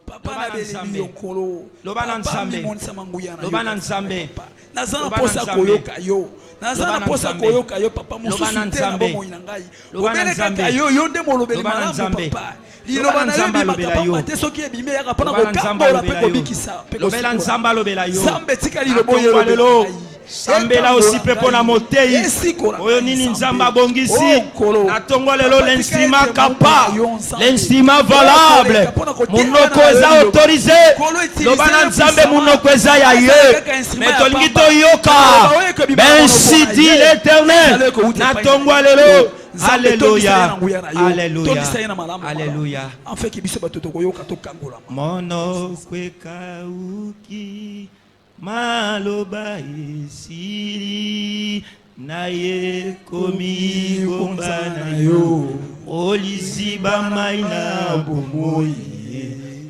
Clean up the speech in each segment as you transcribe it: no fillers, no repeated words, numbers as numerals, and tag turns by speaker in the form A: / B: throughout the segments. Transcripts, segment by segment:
A: Papa na beleli yonkolo. Papa mi monisa manguya na yo. Nazana posa koyoka yo. Nazana posa koyoka yo papa mususu te na bomo inangai. Obele kaka yo yonde molobeli malamu papa. Liloba na yo bimaka papa te soki ebime yaka pona kokambola pe kobikisa.
B: Lobela nzamba lobela yo.
A: Zambe tika lilobo yo.
B: Sambela aussi pepo na motei oyo nini nzamba bongisi na tongo lelo l'instrument kapa l'instrument valable munoko eza autorisé lobana nzambe munoko eza ya ye mais tolingi toyoka merci dit l'éternel na tongo lelo alléluia alléluia alléluia monoko ekauki maloba esili naye komi bomba na yo olisiba mai na bomoi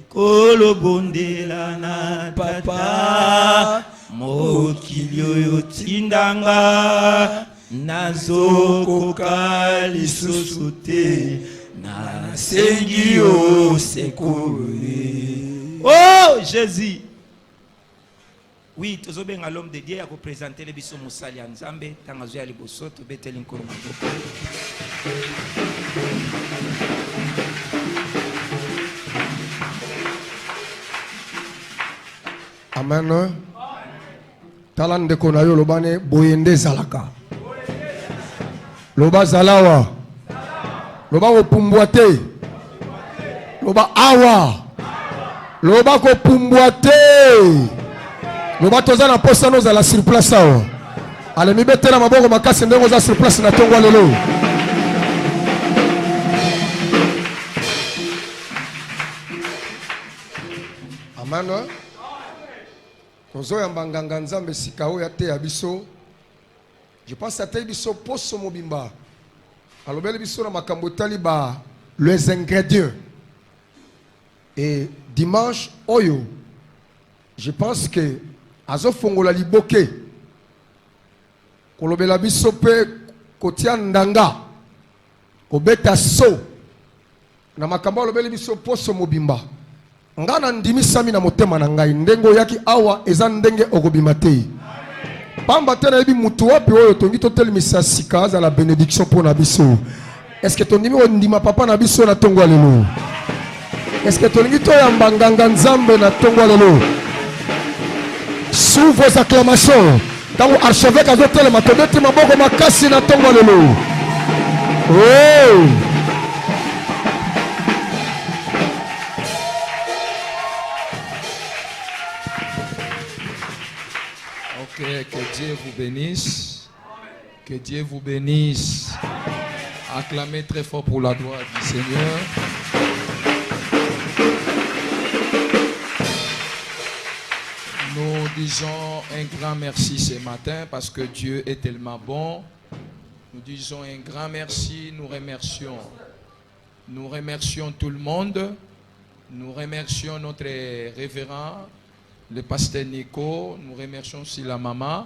B: kolobondela na tata mokili oyo tindanga nazokoka lisusu te nasengi yo sekole. Oh Jésus. Oui, tous les l'homme de Dieu a représenté les bisous Moussali en Zambé, Tangazo ya liboso, to beteli nkoro maboko.
C: Amen. Talande konayo lobane boyende zalaka. Loba zalawa. Loba opumboate. Loba awa. Loba ko pumboate. Loba toza na posa no za la sur place awa. Ale mi betela maboko makasi ndengo za sur place na tongo lelo. Amen. Tozo ya mbanganga nzambe sikao ya te ya biso. Je pense à te biso poso mobimba. Alobeli biso na makambo taliba les ingrédients. Et dimanche oyo je pense que azo fongola liboke kolobela biso pe kotia ndanga kobeta so na makambo alobeli biso poso mobimba ngana ndimisami na motema na ngai ndengo yaki awa eza ndenge okobima te pamba te na yebi mutu wapi oyo tongi totelemisa sika za la bénédiction pour na biso. Est-ce que tondimi ondima papa na biso na tongo lelo? Est-ce que tolingi toyamba nganga nzambe na tongo lelo? Sous vos acclamations, dans l'archevêque a voté le matobeti maboko makasi na tongo lelo. Oh!
D: Ok, que Dieu vous bénisse. Que Dieu vous bénisse. Acclamez très fort pour la gloire du Seigneur. Nous disons un grand merci ce matin parce que Dieu est tellement bon. Nous disons un grand merci, nous remercions. Nous remercions tout le monde. Nous remercions notre révérend, le pasteur Nico. Nous remercions aussi la maman.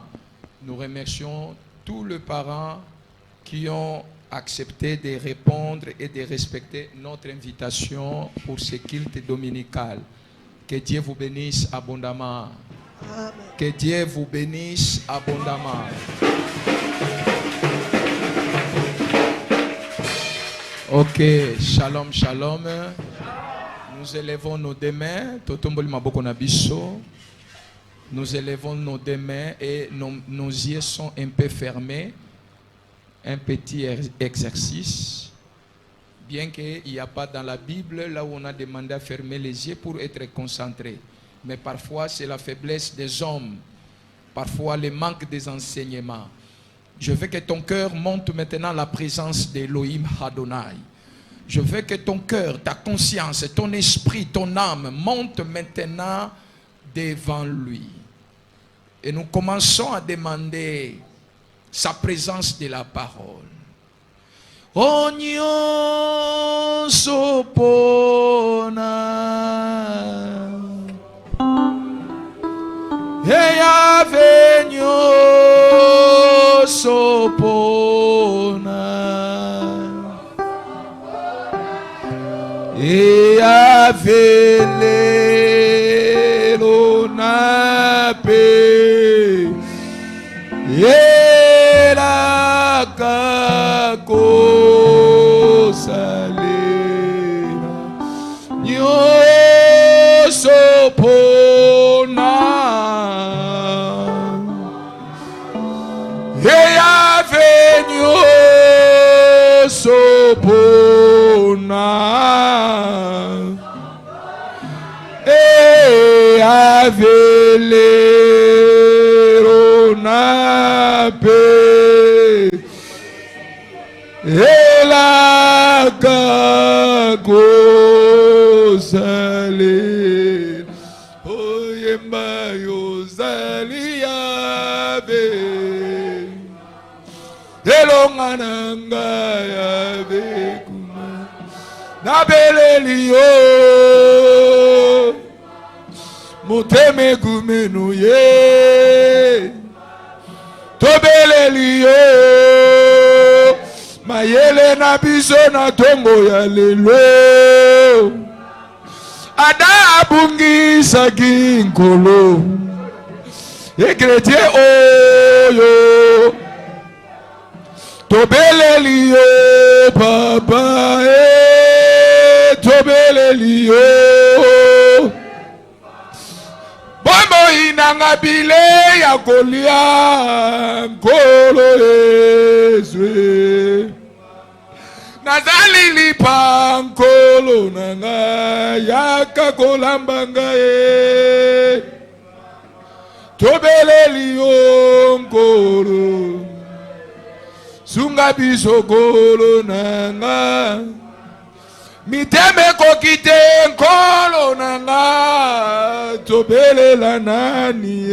D: Nous remercions tous les parents qui ont accepté de répondre et de respecter notre invitation pour ce culte dominical. Que Dieu vous bénisse abondamment. Amen. Que Dieu vous bénisse abondamment. Ok, shalom, shalom. Nous élevons nos deux mains. Nous élevons nos deux mains et nos yeux sont un peu fermés. Un petit exercice. Bien qu'il n'y a pas dans la Bible là où on a demandé à fermer les yeux pour être concentré. Mais parfois c'est la faiblesse des hommes. Parfois le manque des enseignements. Je veux que ton cœur monte maintenant à la présence d'Elohim Adonai. Je veux que ton cœur, ta conscience, ton esprit, ton âme montent maintenant devant lui. Et nous commençons à demander sa présence de la parole. Onyo sopona Eya venyo sopona Eya Yavelelo na pe Yela kako salena Nyoso pona Yavenyo sopona Avelero na pe Ela gago sale Oyemba yo zali ave Elongananga ya bekuma Nabelelio Muteme gumenu ye Tobelelio Mayele na biso na tongo ya lelo Ada abungisa ginkolo Ekretie oyo Tobelelio papa Tobelelio Bomo inanga bile ya kolia Nkolo ezwe Nazali lipa nkolo nanga Yaka kolambanga Tobelelio nkolo Sunga biso kolo nanga Miteme kokite nkolo nanga Tobelela nani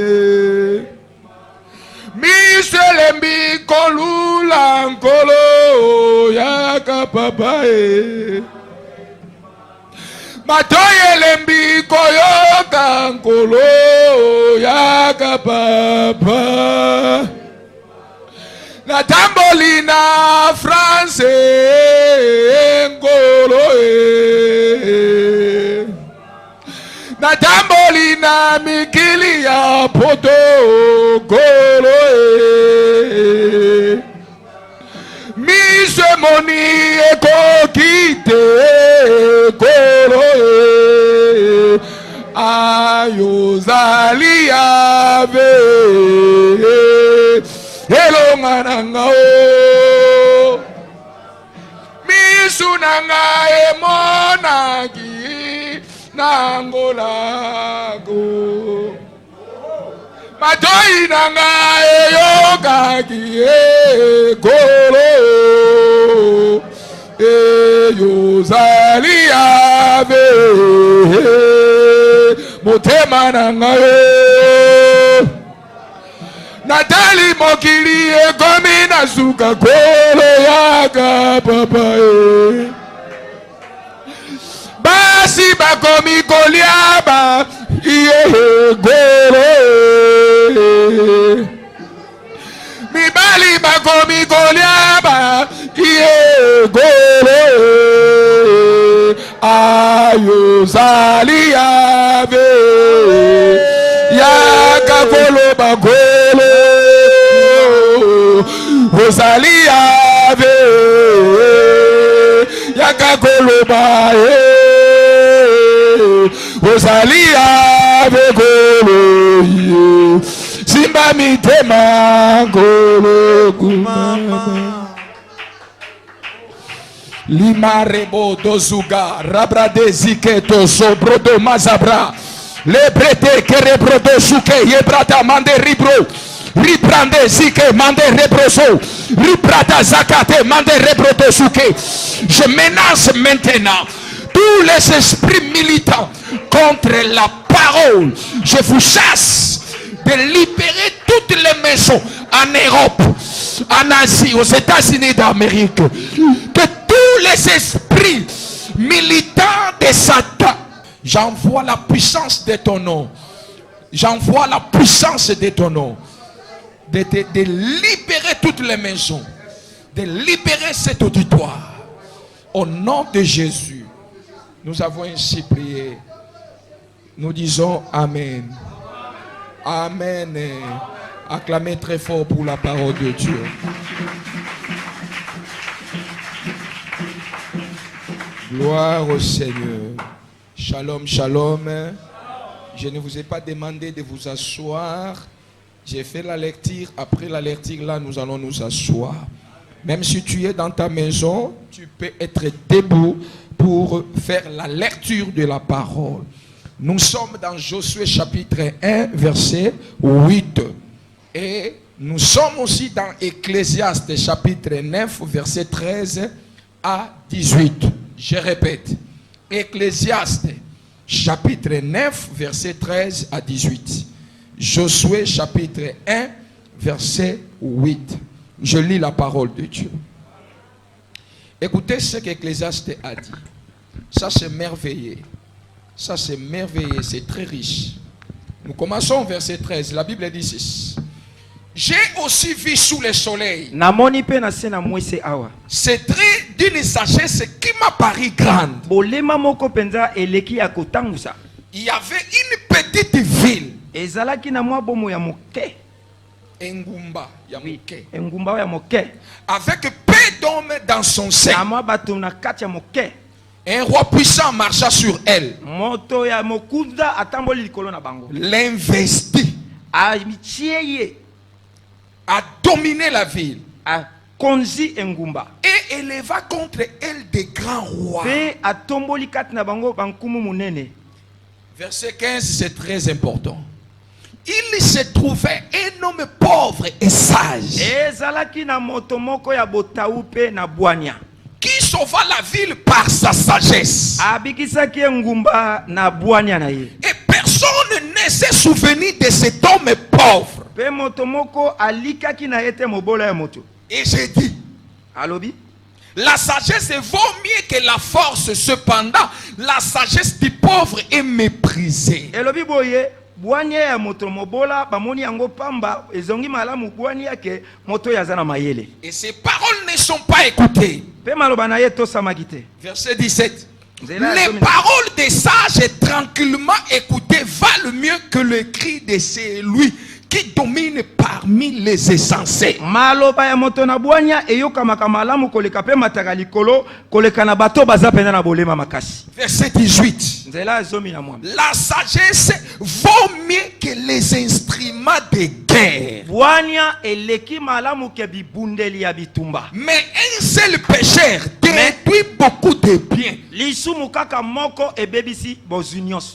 D: Miselembi kolula nkolo Yaka papa Matoyelembi koyoka nkolo Yaka papa Natambolina France ngolo Natambolina mikili ya poto ngolo Mise moni ekokite ngolo Ayozali ave Elongananga o Misunanga emonagi Nangolago Matoi nanga eyogagi Ekolo Eyozali ave Motema nanga Natali mokili ekomi na suka kolo yaga papa Basi bakomi koliaba iye golo Mibali bakomi koliaba iye golo Ayozali ave Yaka kolo bagolo Rosali ave Yaka kolo bae Rosali ave golo Simba mitema golo kumama Lima rebo dozuga Rabrade ziketo sobrodo mazabra Lebrete que rebrodo suke yebrata mande ribro Riprande zike mande rebroso Riprata zakate mande rebrodo suke. Je menace maintenant tous les esprits militants contre la parole. Je vous chasse de libérer toutes les maisons en Europe, en Asie, aux États-Unis d'Amérique. Que tous les esprits militants de Satan, j'envoie la puissance de ton nom. J'envoie la puissance de ton nom. De libérer toutes les maisons. De libérer cet auditoire. Au nom de Jésus. Nous avons ainsi prié. Nous disons Amen. Amen. Acclamez très fort pour la parole de Dieu. Gloire au Seigneur. Shalom, shalom. Je ne vous ai pas demandé de vous asseoir. J'ai fait la lecture. Après la lecture, là, nous allons nous asseoir. Même si tu es dans ta maison, tu peux être debout pour faire la lecture de la parole. Nous sommes dans Josué chapitre 1, verset 8. Et nous sommes aussi dans Ecclésiaste chapitre 9, verset 13 à 18. Je répète. Ecclésiaste chapitre 9, verset 13 à 18. Josué chapitre 1, verset 8. Je lis la parole de Dieu. Écoutez ce qu'Ecclésiaste a dit. Ça c'est merveilleux. Ça c'est merveilleux, c'est très riche. Nous commençons au verset 13. La Bible dit ceci. J'ai aussi vu sous le soleil. C'est très d'une sagesse qui m'a paru grande. Il y avait une petite ville. Engumba, avec peu d'hommes dans son sein. Un roi puissant marcha sur elle. L'investi. A dominé la ville. Et éleva contre elle des grands rois. Verset 15, c'est très important. Il se trouvait un homme pauvre et sage qui sauva la ville par sa sagesse. Et personne ne s'est souvenu de cet homme pauvre. Et j'ai dit, la sagesse vaut mieux que la force. Cependant, la sagesse du pauvre est méprisée. Et ces paroles ne sont pas écoutées. Verset 17. Les paroles des sages tranquillement écoutées valent mieux que le cri de celui qui domine parmi les insensés. Verset 18. La sagesse vaut mieux que les instruments de guerre. Mais un seul pécheur détruit beaucoup de biens.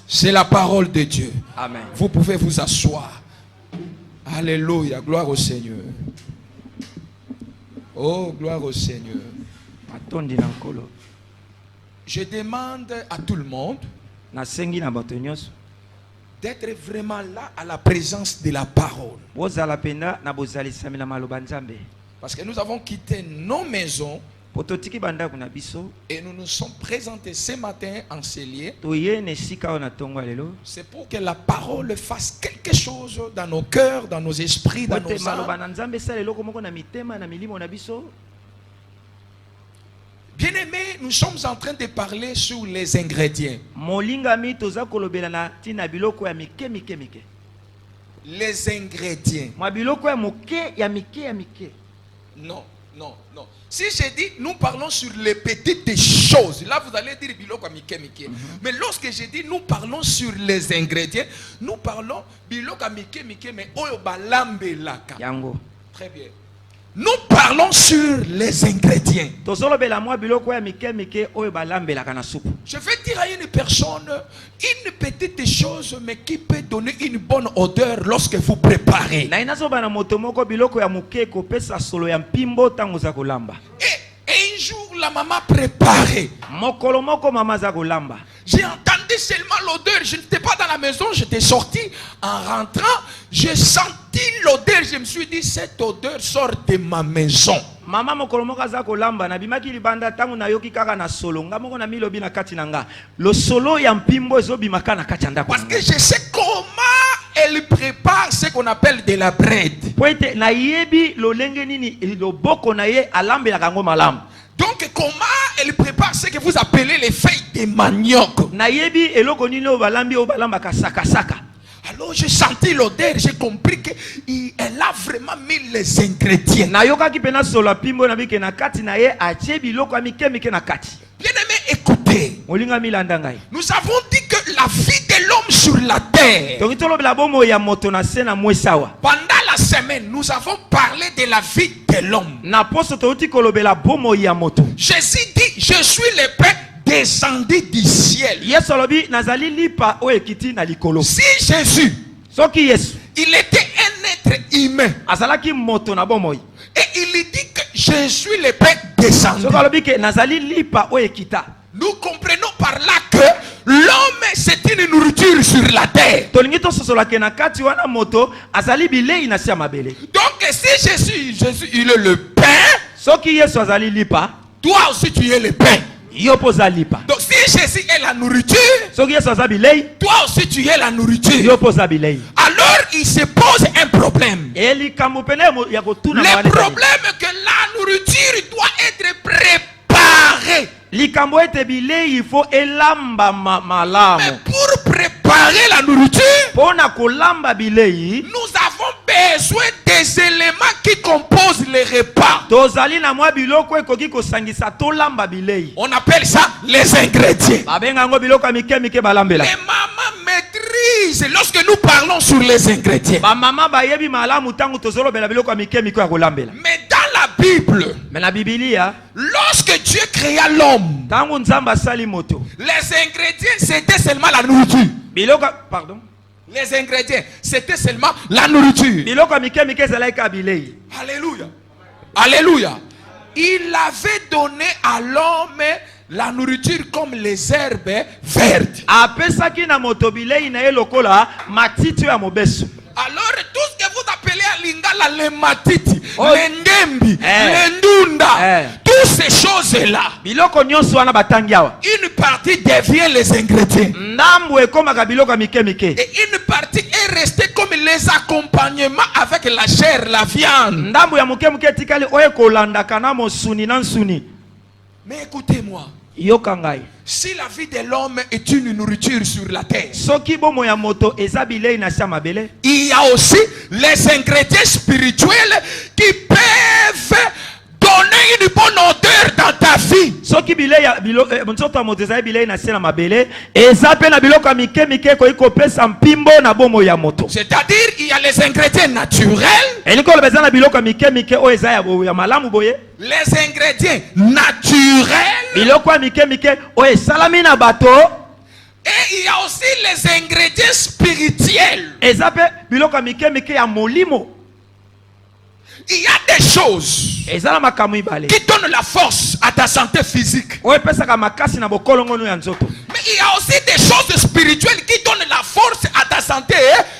D: C'est la parole de Dieu.
B: Amen.
D: Vous pouvez vous asseoir. Alléluia, gloire au Seigneur. Oh, gloire au Seigneur. Je demande à tout le monde d'être vraiment là à la présence de la parole. Parce que nous avons quitté nos maisons et nous nous sommes présentés ce matin en ces lieux. C'est pour que la parole fasse quelque chose dans nos cœurs, dans nos esprits, dans nos âmes. Bien-aimés, nous sommes en train de parler sur les ingrédients. Les ingrédients. Non, non, non. Si je dis, nous parlons sur les petites choses, là vous allez dire biloko mike mike. Mais lorsque je dis, nous parlons sur les ingrédients, nous parlons biloko mike mike, mais oyo balambe laka. Très bien. Nous parlons sur les ingrédients. Je vais dire à une personne une petite chose, mais qui peut donner une bonne odeur lorsque vous préparez. Et un jour, la maman préparait. J'ai entendu seulement l'odeur. Je n'étais pas dans la maison, j'étais sorti. En rentrant, j'ai senti l'odeur. Je me suis dit, cette odeur sort de ma maison. Parce que je sais comment elle prépare ce qu'on appelle de la bread. Donc comment elle prépare ce que vous appelez les feuilles de manioc.
B: nayebi eloko nini oyo balambi oyo balambaka sakasaka.
D: Alors j'ai senti l'odeur, j'ai compris qu'elle a vraiment mis les ingrédients.
B: nayokaki pena solo pimbo na bike na kati na ye atie biloko ya mike mike na kati.
D: Bien aimé, écoutez.
B: molinga milanda ngai.
D: Nous avons dit que la vie de l'homme sur la terre.
B: tongi tolobela bomoi ya moto na se na mwesawa.
D: Pendant la semaine, nous avons parlé de la vie de l'homme.
B: na poso touti kolobela bomoi ya moto.
D: Jésus dit, je suis le pain descendu du ciel.
B: yesu alobi nazali lipa oyo ekiti na likolo.
D: Si Jésus,
B: soki yesu
D: il était un être humain,
B: azalaki moto na bomoi,
D: et il dit que je suis le pain descendu.
B: soki alobi ke nazali lipa oyo ekita,
D: Nous comprenons par là que l'homme c'est une nourriture sur la terre.
B: tolingi tososolaki na kati wana moto azali bilei na se ya mabele.
D: Donc si Jésus il est le pain,
B: soki yesu azali lipa,
D: toi aussi tu es le pain.
B: yo mpo oza lipa.
D: Donc si Jésus est la nourriture,
B: soki yesu aza bilei,
D: toi aussi tu es la nourriture.
B: yo mpo oza bilei.
D: Alors il se pose un problème.
B: elikambo pene ya kotuna
D: Le problème est que la nourriture doit être préparée.
B: likambo ete bilei ifo elamba
D: Mais
B: malamu.
D: pour préparer la nourriture,
B: mpo na kolamba bilei
D: nous avons besoin des éléments qui composent les repas.
B: tozali na mwa biloko ekoki kosangisa tolamba bilei.
D: On appelle ça les ingrédients.
B: babenga yango biloko ya mike mike balambela.
D: Les mamans maîtrisent lorsque nous parlons sur les ingrédients.
B: bamama bayebi malamu ntango tozolobela biloko ya mike mike ya kolambela.
D: Mais dans la Bible,
B: me na bibilia
D: lorsque Dieu créa l'homme,
B: ntango nzambe asali moto,
D: les ingrédients c'était seulement la nourriture.
B: biloko pardon
D: Les ingrédients c'était seulement la nourriture.
B: biloko ya mike mike ezalaki ka bilei.
D: Alléluia. Alléluia. Il avait donné à l'homme la nourriture comme les herbes vertes.
B: apesaki na moto bilei na ye lokola matiti ya mobesu.
D: Alors tout ce que vous appelez à Lingala les matiti,
B: Oh.
D: les ngembi, les ndunda, toutes ces choses-là,
B: biloko nyonso wana batangi awa,
D: une partie devient les ingrédients.
B: ndambu ekomaka biloko ya mike mike,
D: Et une partie est restée comme les accompagnements avec la chair, la viande.
B: ndambu ya moke moke etikali oyo ekolandaka na mosuni na nsuni.
D: Mais écoutez-moi,
B: yoka ngai,
D: si la vie de l'homme est une nourriture sur la terre,
B: soki bomo ya moto eza bilei na se ya mabele,
D: il y a aussi les ingrédients spirituels qui peuvent donner une bonne odeur dans ta vie.
B: soki bilei ya nzoto ya moto ezali bilei na se na mabele, eza pe na biloko ya mike mike ekoki kopesa mpimbo na bomo ya moto.
D: C'est-à-dire il y a les ingrédients naturels,
B: elingi oloba eza na biloko ya mike mike oyo eza ya malamu boye,
D: les ingrédients naturels,
B: biloko ya mike mike oyo esalami na bato,
D: et il y a aussi les ingrédients spirituels.
B: eza pe biloko ya mike mike ya molimo.
D: Il y a des choses
B: eza na makambo mibale
D: qui donnent la force à ta santé physique.
B: oyo epesaka makasi na bokolongono ya nzoto.
D: Mais il y a aussi des choses spirituelles qui donnent la force à ta santé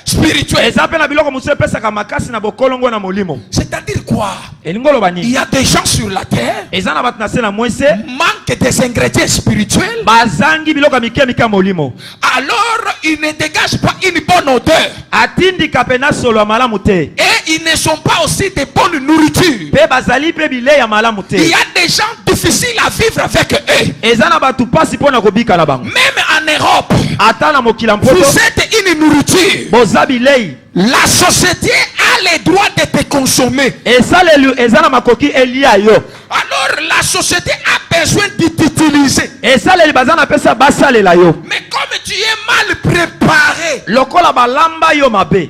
D: spirituelle.
B: eza pe na biloko mosusu epesaka makasi na bokolongo na molimo.
D: C'est-à-dire quoi?
B: elingi oloba
D: Il
B: nini?
D: y a des gens sur la terre
B: eza na bato na se na mwese
D: manquent des ingrédients spirituels.
B: bazangi biloko ya mike mike ya molimo,
D: Alors ils ne dégagent pas une bonne odeur.
B: atindika pe na solo ya malamu te,
D: Et ils ne sont pas aussi de bonne nourriture.
B: pe bazali pe bilei ya malamu
D: Il
B: te.
D: y a des gens difficiles à vivre avec eux.
B: eza na bato pasi mpo na kobika na bango.
D: Même en Europe,
B: ata na mokila
D: vous
B: mpoto
D: êtes une nourriture.
B: boza bilei,
D: La société a le droit de te consommer.
B: esaleli eza na makoki elia yo,
D: Alors la société a besoin de t'utiliser.
B: esaleli baza na pesa basalela yo,
D: Mais comme tu es mal préparé,
B: lokola balamba yo mabe,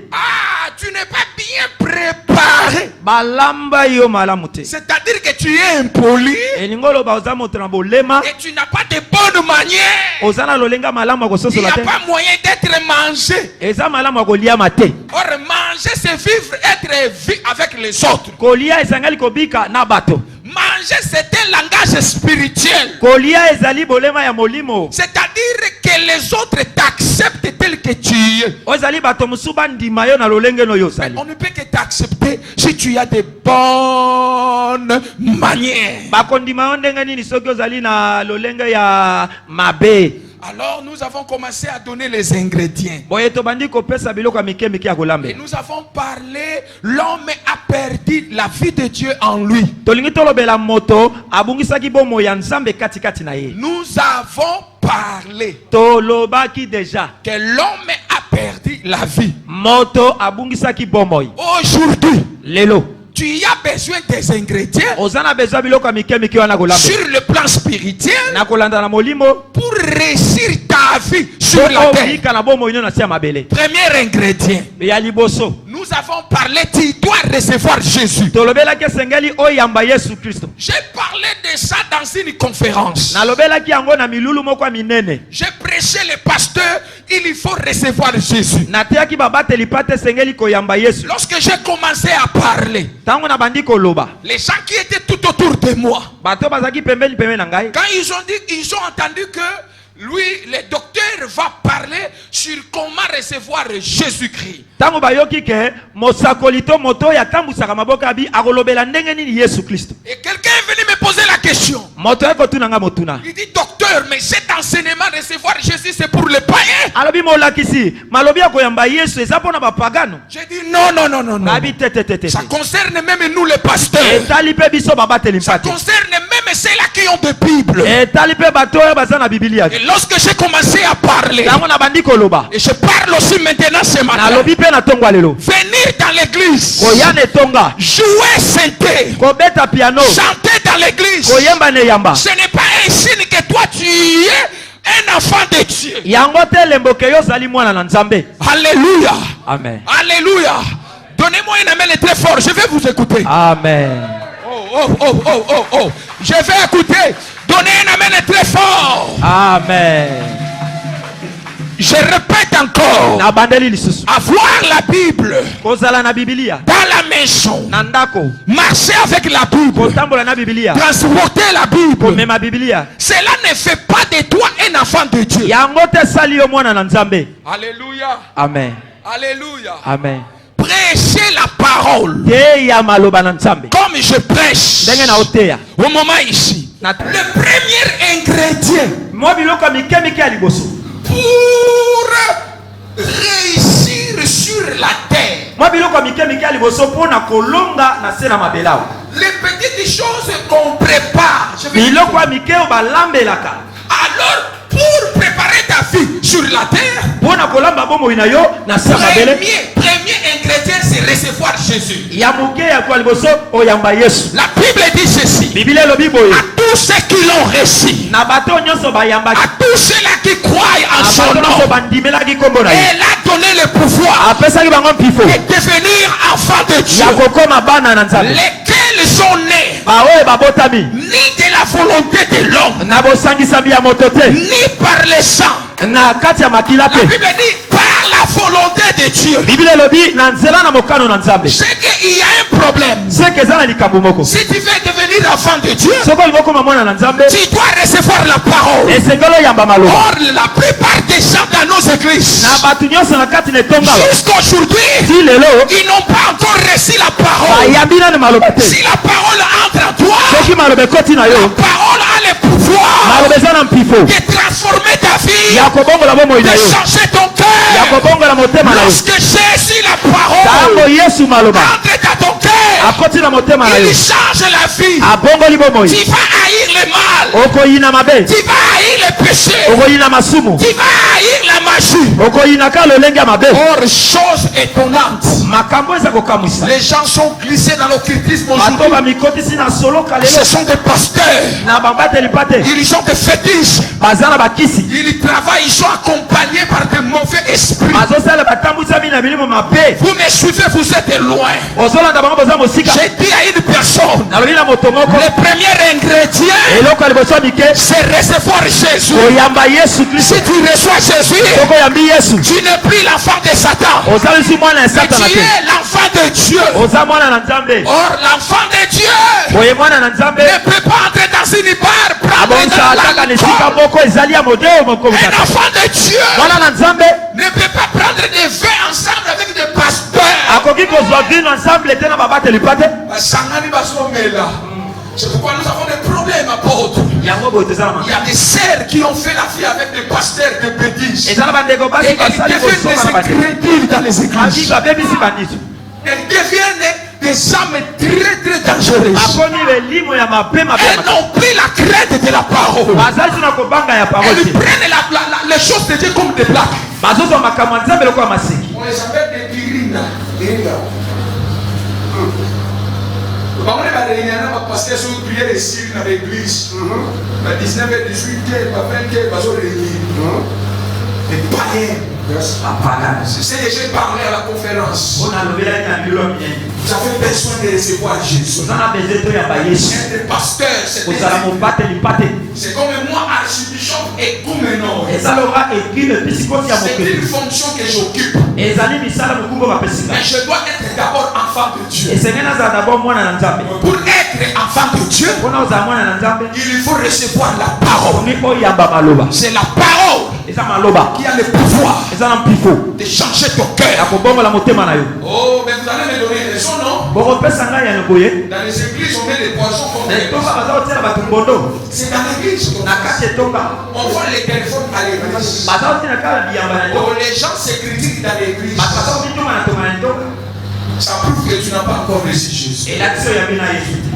D: tu n'es pas bien préparé.
B: balamba yo malamu te.
D: C'est-à-dire que tu es impoli
B: elingi oloba oza moto na bolema,
D: et tu n'as pas de bonnes manières.
B: oza na lolenga malamu ya
D: Il n'y
B: kososola
D: a
B: te,
D: pas moyen d'être mangé.
B: eza malamu ya koliama te.
D: Or, manger, c'est vivre, être vu avec les autres.
B: kolia ezangali kobika na bato,
D: Manger, c'est un langage spirituel.
B: kolia ezali bolema ya molimo,
D: C'est-à-dire que les autres t'acceptent tel que tu es.
B: oyo ezali bato mosusu bandima yo na lolenge no yo ozali.
D: On ne peut que t'accepter si tu as de bonnes manières.
B: bakondima yo ndenge nini soki ozali na lolenge ya mabe.
A: Alors nous avons commencé à donner les ingrédients.
B: Et
A: nous avons parlé, l'homme a perdu la vie de Dieu en lui. Nous avons parlé que l'homme a perdu la vie. Aujourd'hui, tu as besoin des ingrédients sur le plan spirituel pour réussir ta vie sur la terre. Premier ingrédient, nous avons parlé, tu dois recevoir Jésus. J'ai parlé de ça dans une conférence. J'ai prêché les pasteurs, il faut recevoir Jésus. Lorsque j'ai commencé à parler, les gens qui étaient tout autour de moi, quand ils ont entendu que lui, le docteur va parler sur comment recevoir Jésus-Christ. Et quelqu'un est venu me poser la question. Il dit, docteur, mais cet enseignement recevoir Jésus, c'est pour les païens. J'ai dit, non. Ça concerne même nous les pasteurs. Ça concerne même ceux-là qui ont de Bible. Et lorsque j'ai commencé à parler, et je parle aussi maintenant ce matin, venir dans l'église, jouer synthé, chanter dans l'église, ce n'est pas un signe que toi tu es un enfant de Dieu. Alléluia.
B: Amen.
A: Alléluia. Donnez-moi un amen très fort, je vais vous écouter.
B: Amen.
A: Oh. Je vais écouter. Donnez un amen très fort.
B: Amen.
A: Je répète encore. Avoir la Bible dans la maison, marcher avec la Bible, transporter la Bible, cela ne fait pas de toi un enfant de Dieu. Alléluia.
B: Amen.
A: Alléluia.
B: Amen.
A: Prêcher la parole comme je prêche au moment ici. Le premier ingrédient pour réussir sur la terre, les petites choses qu'on prépare, alors pour préparer ta vie sur la terre, premier ingrédient, c'est recevoir Jésus. La Bible dit ceci: à tous ceux qui l'ont reçu, à tous ceux-là qui croient en son nom, elle a donné le pouvoir de devenir enfants de Dieu, lesquels sont nés ni de la volonté de l'homme, ni par le sang. La Bible dit par la volonté de Dieu. C'est qu'il y a un problème. Si tu veux devenir enfant de Dieu, tu dois recevoir la parole. Or, la plupart des gens dans nos églises, jusqu'aujourd'hui, ils n'ont pas encore reçu la parole. Si la parole entre en toi, la parole a le pouvoir de transformer ta vie, de changer ton cœur. Lorsque Jésus, la parole, entre dans ton cœur, il change la vie. Tu vas haïr le mal, tu vas haïr le péché, tu vas haïr la magie. Or, chose étonnante, les gens sont glissés dans l'occultisme aujourd'hui. Ce sont des pasteurs, ils ont des fétiches, ils travaillent, ils sont accompagnés par de mauvais esprits. Vous me suivez, vous êtes loin. J'ai dit à une personne, le premier ingrédient, c'est recevoir Jésus. Si tu reçois Jésus, tu n'es plus l'enfant de Satan, mais tu es l'enfant de Dieu. Or, l'enfant de Dieu ne peut pas entrer dans une barre, prendre de l'alcool. Un enfant de Dieu ne peut pas prendre des vins ensemble avec des pasteurs. C'est pourquoi nous avons des problèmes, apôtres. Il y a des sœurs qui ont fait la vie avec des pasteurs de bêtises. Et elles deviennent des incrédules dans les églises. Elles deviennent des âmes très très dangereuses. Elles n'ont pris la crainte de la parole. Elles prennent les choses de Dieu comme des blagues. On les appelle des dirina. On va passer sur une prière ici dans l'église. À 19h, 18h, 20h, on va se réunir. Les païens. C'est déjà parlé à la conférence. Vous avez besoin de recevoir Jésus. Être pasteur, c'est comme moi, archibishop et gouvernement. C'est une fonction que j'occupe. Mais je dois être d'abord enfant de Dieu. Pour être enfant de Dieu, il faut recevoir la parole. C'est la parole qui a le pouvoir de changer ton cœur. Oh, mais vous allez me donner raison, non? Dans les églises, on met des poissons comme des c'est dans l'église. On voit les téléphones à l'église. Oh, les gens se critiquent dans l'église. Ça prouve que tu n'as pas encore reçu Jésus.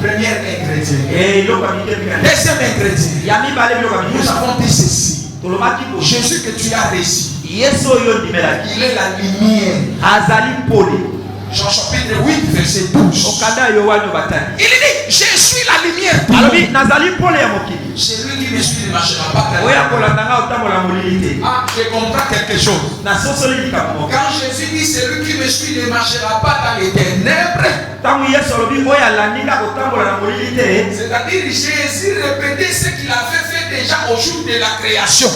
A: Premier ingrédient. Deuxième ingrédient. Nous avons dit ceci. Jésus que tu as reçu, il est la lumière. Jean chapitre 8 verset 12. Il dit, je suis la lumière. Celui qui me suit ne marchera pas. Ah, je comprends quelque chose. Quand Jésus dit, celui qui me suit ne marchera pas dans les ténèbres, c'est-à-dire Jésus répétait ce qu'il avait fait déjà au jour de la création.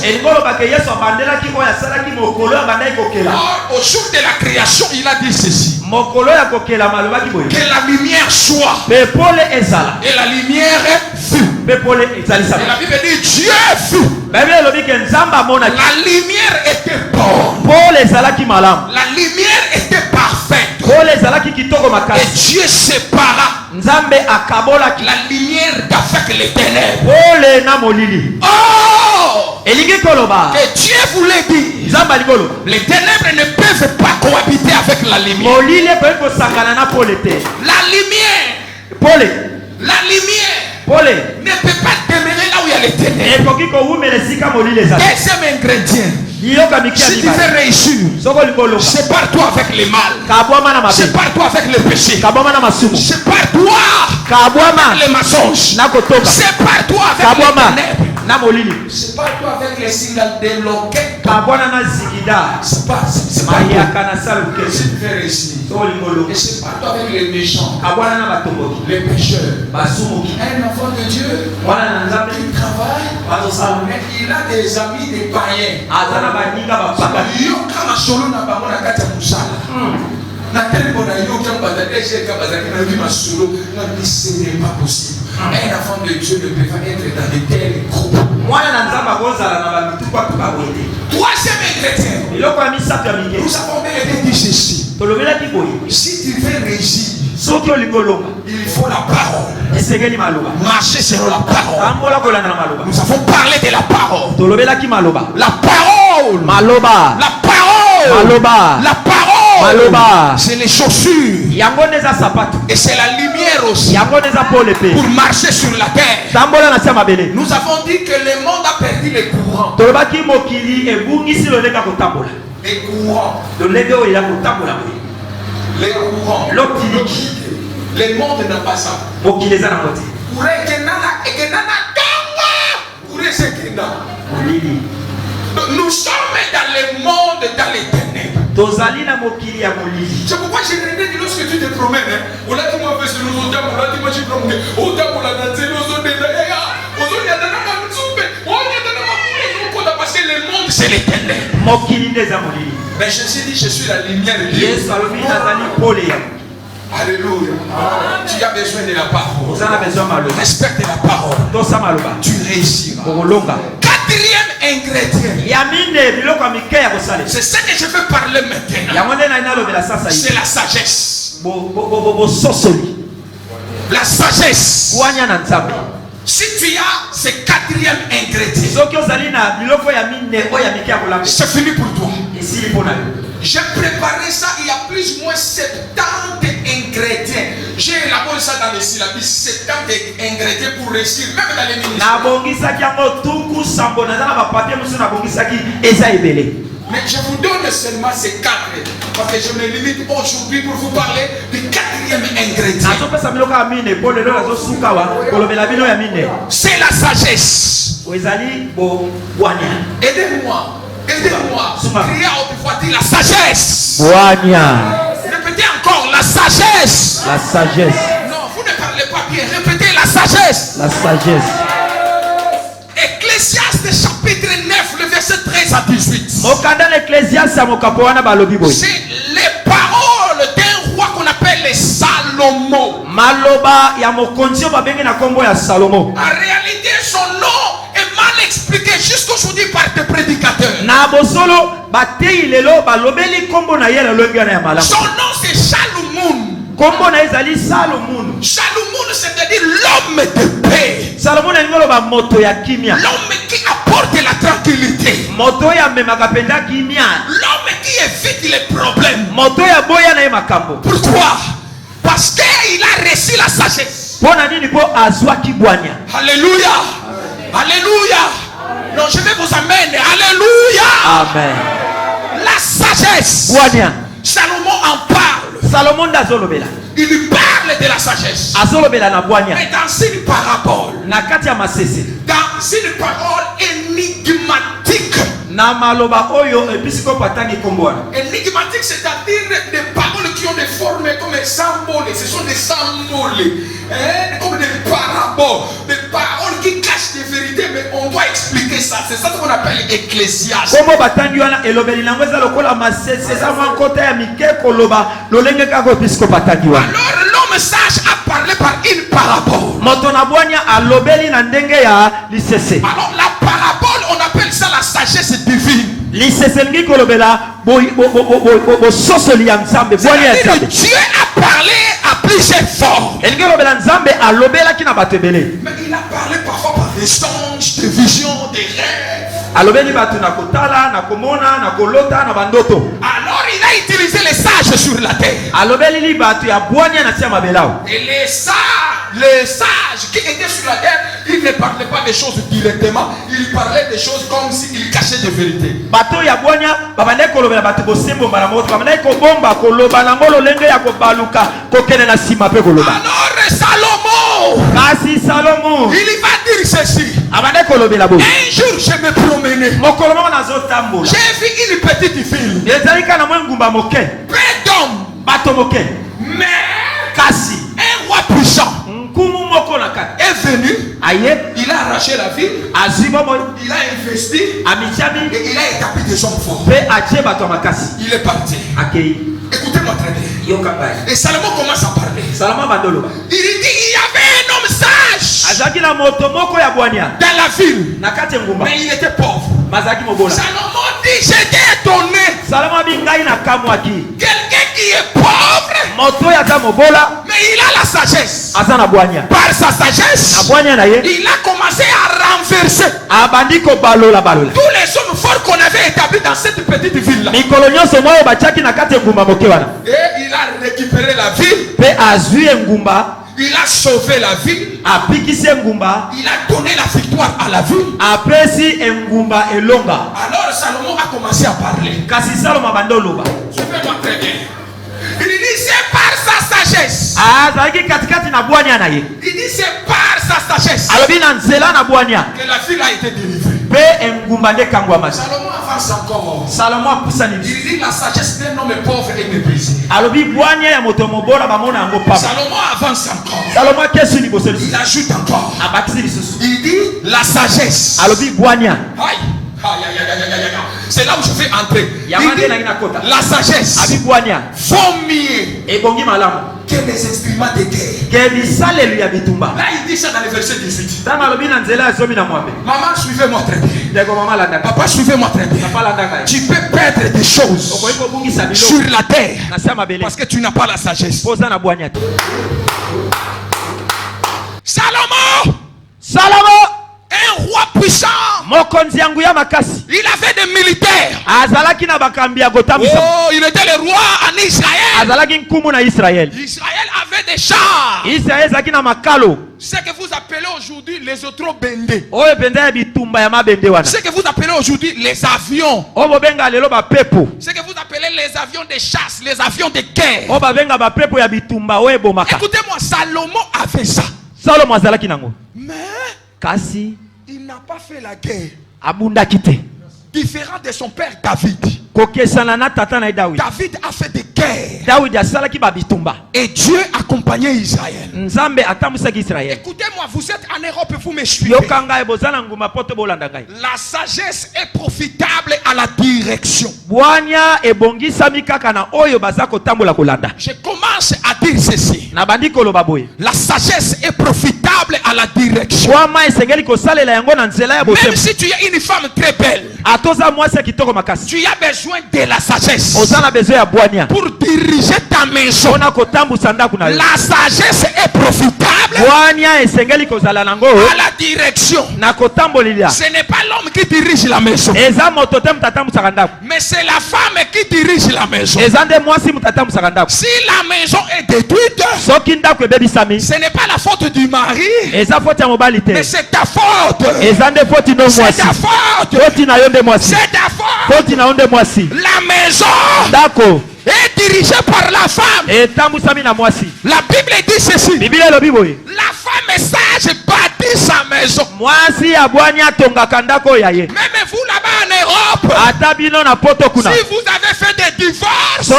A: Or, au jour de la création, il a dit ceci. Que la lumière soit. Et la lumière fut. Et la Bible dit Dieu fut. La lumière était bonne. La lumière était parfaite. Et Dieu sépara la lumière d'avec les ténèbres. Oh! Que Dieu voulait dire, les ténèbres ne peuvent pas cohabiter avec la lumière. La lumière ne peut pas demeurer là où il y a les ténèbres. Deuxième ingrédient. Si tu veux réussir, sépare-toi avec les mal. Sépare-toi avec le péché. Sépare-toi avec les mensonges. Sépare-toi avec les ténèbres. Sépare-toi avec les signes de loquet. Si tu veux réussir, et sépare-toi avec les méchants, les pécheurs. Un enfant de Dieu qui travaille, mais il a des amis des païens. Ce n'est pas possible. Un enfant de Dieu ne peut pas être dans de tels groupes. Troisième ingrédient. Nous avons bien dit ceci. Si tu veux réussir, il faut la parole. Marcher selon la parole. Nous avons parlé de la parole. La parole. La parole. La parole. C'est les chaussures. Et c'est la lumière aussi. Pour marcher sur la terre. Nous avons dit que le monde a perdu les courants. Les courants. Les courants. Le monde n'a pas ça. Nous sommes dans le monde, dans les ténèbres. C'est pourquoi j'ai dit lorsque tu te promènes, parce que le monde c'est les ténèbres. Mais Jésus dit je suis la lumière de Dieu. Alléluia. Tu as besoin de la parole. Respecte la parole. Tu réussiras. Quatrième ingrédient. C'est ça que je veux parler maintenant. C'est la sagesse. La sagesse.
B: bwanya na nzambe.
A: Si tu as ce quatrième ingrédient,
B: Soki ozali na biloko ya mine oya mike ya kolamba.
A: c'est fini pour toi.
B: Esili pona yo.
A: J'ai préparé ça il y a plus ou moins 70 ingrédients. J'ai élaboré ça dans les syllabes, 70 ingrédients pour réussir, même dans les ministères.
B: Nabongisaki yango tuku sambo naza na bapapier mosusu nabongisaki eza ebele.
A: Mais je vous donne seulement ces 4, parce que je me limite aujourd'hui pour vous parler du quatrième ingrédient.
B: Nazopesa biloko ya mine po lelo nazosuka wa kolobela bino ya mine.
A: C'est la sagesse.
B: Ezali bo bwanya.
A: Aidez-moi. Aidez-moi. Criez à haute voix, dis la sagesse.
B: Bwanya.
A: Répétez encore la sagesse.
B: La sagesse.
A: Non, vous ne parlez pas bien. Répétez la sagesse.
B: La sagesse.
A: Ecclésiaste chapitre 9, le verset 13 à 18.
B: Mokanda l'Ecclésiaste mokapo wana balobi boy.
A: C'est les paroles d'un roi qu'on appelle Salomon.
B: Maloba ya mokonzi babenge na kombo ya Salomo.
A: En réalité, son nom est mal expliqué jusqu'aujourd'hui par des prédicateurs.
B: Na bosolo batei lelo balobeli kombo na yela longi na ya malamu.
A: Son nom c'est Salomon.
B: Kombo na ezali Salomon.
A: Salomon, c'est-à-dire l'homme de paix.
B: Salomon ngolo ba moto ya kimia.
A: L'homme qui apporte la tranquillité.
B: Moto ya memaka penda kimia.
A: L'homme qui évite les problèmes.
B: Moto ya boya na makambo.
A: Pourquoi? Parce qu'il a reçu la sagesse.
B: Pona nini po azwa kibwanya.
A: Alléluia. Alléluia. Non, je vais vous amener. Alléluia.
B: Amen.
A: La sagesse.
B: Bwanya.
A: Salomon en parle.
B: Salomon d'azolobela.
A: Il parle de la sagesse.
B: Azolobela na bwanya.
A: Mais dans une parabole.
B: Na kati ya masese.
A: Dans une parole énigmatique.
B: Na maloba oyo episiko patangi kombo.
A: Énigmatique, c'est-à-dire des paroles qui ont des formes comme des symboles. Ce sont des symboles. Comme des paraboles. Des paroles qui cachent des vérités, mais on doit expliquer ça. C'est ça qu'on appelle Ecclésiaste.
B: Kombo batangi wana elobeli nango eza lokola masese eza mwa nkota ya mike koloba lolenge kako episiko patangi wana.
A: Alors l'homme sage a parlé par une parabole.
B: Moto na bwanya alobeli na ndenge ya lisese.
A: Alors la parabole, on appelle ça la sagesse divine.
B: Lisese ngi kolobela bo sosoli ya nzambe bwanya ya nzambe.
A: Dieu a parlé à plusieurs formes.
B: Elingi kolobela nzambe alobelaki na bato ebele.
A: Mais il a parlé parfois par des songes, des visions, des rêves.
B: Alobeli bato na kotala, na komona, na kolota, na bandoto.
A: Alors il a utilisé les sages sur la terre.
B: Alobeli li bato ya bwanya na tia mabelao.
A: Et les sages qui étaient sur la terre, ils ne parlaient pas des choses directement, ils parlaient des choses comme s'ils cachaient des vérités.
B: Bato ya bwanya babande kolobela bato bosembo mbala moto babande kobomba koloba nango lolenge ya kobaluka kokene na sima pe koloba.
A: Alors Salomon,
B: kasi Salomon
A: il va dire ceci.
B: abande kolobela bo.
A: Un jour je me promenais.
B: Mokolo moko nazotambola.
A: J'ai vu une petite fille.
B: Ezali kana mwa ngumba moke.
A: Peu d'hommes.
B: Bato moke.
A: Mais
B: kasi
A: un roi puissant
B: nkumu moko na kati
A: est venu.
B: aye
A: Il a arraché la ville.
B: azwi bomoi
A: Il a investi.
B: amichami
A: Et il a établi des hommes forts.
B: pe atie bato ya makasi
A: Il est parti.
B: akei
A: Écoutez-moi très bien.
B: yoka bai.
A: Et Salomon commence à parler.
B: Salomon bandoloba.
A: Il dit il y avait un homme sage
B: azalaki na moto moko ya bwanya
A: dans la ville.
B: na kati ya ngumba
A: Mais il était pauvre.
B: bazalaki mobola.
A: Salomon dit j'étais étonné.
B: Salomon abi ngai na kamwaki
A: Quelqu'un qui est pauvre,
B: moto ya aza mobola
A: mais il a la sagesse.
B: aza na bwanya.
A: Par sa
B: Na
A: sagesse,
B: bwanya na ye
A: il a commencé à renverser
B: abandi kobalola balola.
A: tous les hommes forts qu'on avait établis dans cette petite ville-là.
B: mikolo nyonso mwa oyo batiaki na kati ya ngumba moke wana
A: Et il a récupéré la ville.
B: mpe azwi engumba
A: Il a sauvé la ville.
B: apikisi engumba
A: Il a donné la victoire à la ville.
B: apesi engumba elonga.
A: Alors Salomon a commencé à parler.
B: kasi Salomo abandi oloba.
A: Suivez-moi très bien. Il dit c'est par sa sagesse.
B: azalaki katikati na bwanya na ye
A: Il dit c'est par sa sagesse
B: alobi na nzela na bwanya
A: que la ville a été délivrée.
B: mpe engumba nde ekangwamaki.
A: Salomon avance encore.
B: Salomo apusani
A: Il dit la sagesse d'un homme pauvre et méprisé.
B: alobi bwanya ya moto mobola bamona yango pamba.
A: Salomon avance encore.
B: Salomo akesi liboso
A: Il
B: lisusu
A: ajoute encore.
B: abakisi lisusu
A: Il dit la sagesse.
B: alobi bwanya
A: Aïe. Aïe, aïe, aïe, aïe, aïe, aïe. C'est là où je vais entrer. Il
B: Yamande
A: dit,
B: na kota.
A: la sagesse
B: abi bwanya
A: vaut mieux
B: ebongi malamu
A: que les instruments de guerre.
B: ke bisalelo ya bitumba.
A: Là, il dit ça dans le verset 18.
B: ntango alobi na nzela ya zomi na mwambe
A: Maman, suivez-moi très bien.
B: ndeko mama alandaka
A: Papa, suivez-moi très bien.
B: papa alandaka ye.
A: Tu peux perdre des choses
B: okoki kobungisa biloko
A: sur la terre
B: na se ya mabele
A: parce que tu n'as pas la sagesse.
B: mpo oza na bwanya te.
D: Salomo, un roi puissant. Il avait des militaires. Oh, il était le roi en Israël. Israël avait des chars. Ce que vous appelez aujourd'hui les auto-bendés. Ce que vous appelez aujourd'hui les avions. Ce que vous appelez les avions de chasse, les avions de guerre. Écoutez-moi, Salomon avait ça. Mais il n'a pas fait la guerre. Différent de son père David. David a fait des guerres. Et Dieu accompagnait Israël. Écoutez-moi, vous êtes en Europe et vous me suivez. La sagesse est profitable à la direction. Je commence à dire ceci. La sagesse est profitable à la direction. Même si tu es une femme très belle, tu as besoin de la sagesse pour diriger ta maison. La sagesse est profitable à la direction. Ce n'est pas l'homme qui dirige la maison, mais c'est la femme qui dirige la maison. Si la maison est détruite, ce n'est pas la faute du mari, mais c'est ta faute. C'est ta faute. C'est ta faute. La maison est dirigée par la femme. La Bible dit ceci. La femme sage bâtit sa maison. Même vous là-bas en Europe, si vous avez fait des divorces, ce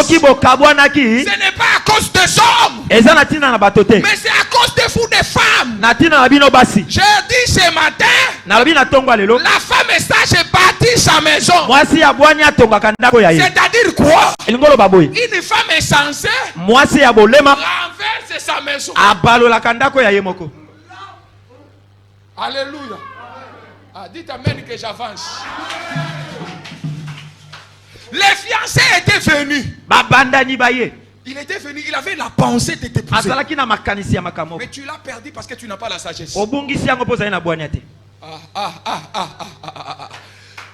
D: n'est pas à cause des hommes, mais c'est à cause de vous des femmes. J'ai dit ce matin, la femme sage bâtit sa maison. C'est-à-dire quoi? Une femme est censée renverser sa maison. Alléluia. Dites amen que j'avance. Les fiancés étaient venus. Il était venu, il avait la pensée de t'épouser. Mais tu l'as perdu parce que tu n'as pas la sagesse.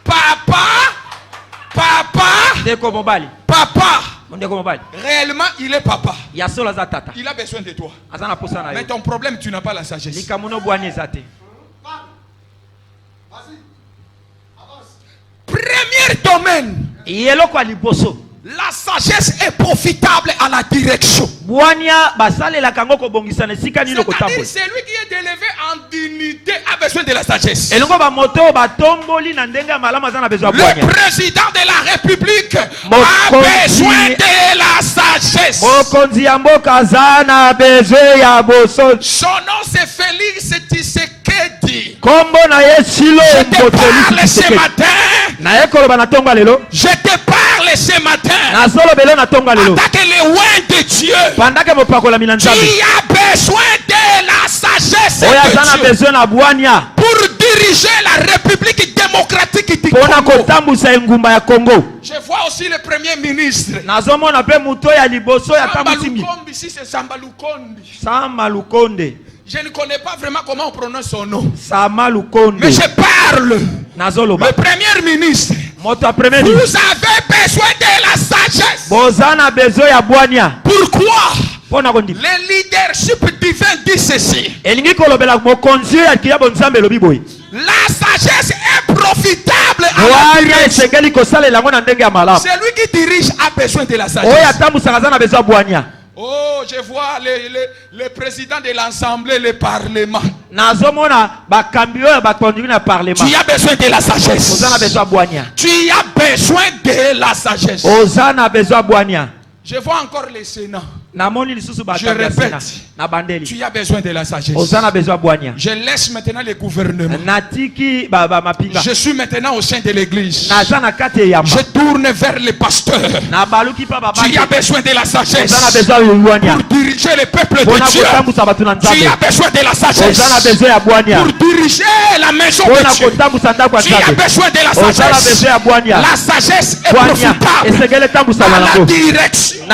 D: Papa, réellement il est papa. Il a besoin de toi. Mais ton problème, tu n'as pas la sagesse. Premier domaine, la sagesse est profitable à la direction. C'est-à-dire celui qui est élevé en dignité a besoin de la sagesse. Le président de la République a besoin de la sagesse. Son nom c'est Félix Tshisekedi. Je te parle ce matin. Je te parle ce matin. Attaque les loin de Dieu. Tu as besoin de la sagesse de Dieu pour diriger la République démocratique du Congo. Je vois aussi le premier ministre. Ici c'est Samalukonde. Je ne connais pas vraiment comment on prononce son nom. Mais je parle. Le premier ministre. Vous avez besoin de la sagesse. Pourquoi? Le leadership divin dit ceci. La sagesse est profitable à la direction. Celui qui dirige a besoin de la sagesse. Oh, je vois le président de l'Assemblée, le Parlement. Tu as besoin de la sagesse. Tu as besoin de la sagesse. Je vois encore le Sénat. Je répète, tu as besoin de la sagesse. Je laisse maintenant le gouvernement. Je suis maintenant au sein de l'église. Je tourne vers les pasteurs. Tu as besoin de la sagesse pour diriger le peuple de Dieu. Tu as besoin de la sagesse pour diriger la maison de Dieu. Tu as besoin de la sagesse. La sagesse est profitable à la direction.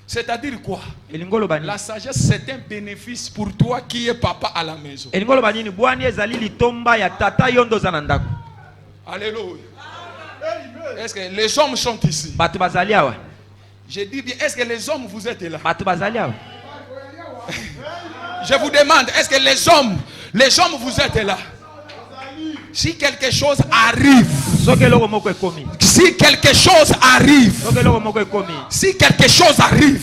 D: C'est-à-dire quoi?
B: Elingolo bani.
D: La sagesse, c'est un bénéfice pour toi qui es papa à la maison.
B: Elingolo bani ni bwani ezali litomba ya tata yondo zanandako.
D: Alléluia. Est-ce que les hommes sont ici?
B: Batu bazali awa.
D: Je dis bien, est-ce que les hommes vous êtes là?
B: Batu bazali awa.
D: Je vous demande, est-ce que les hommes vous êtes là? Si quelque chose arrive, si quelque chose arrive, si quelque chose arrive,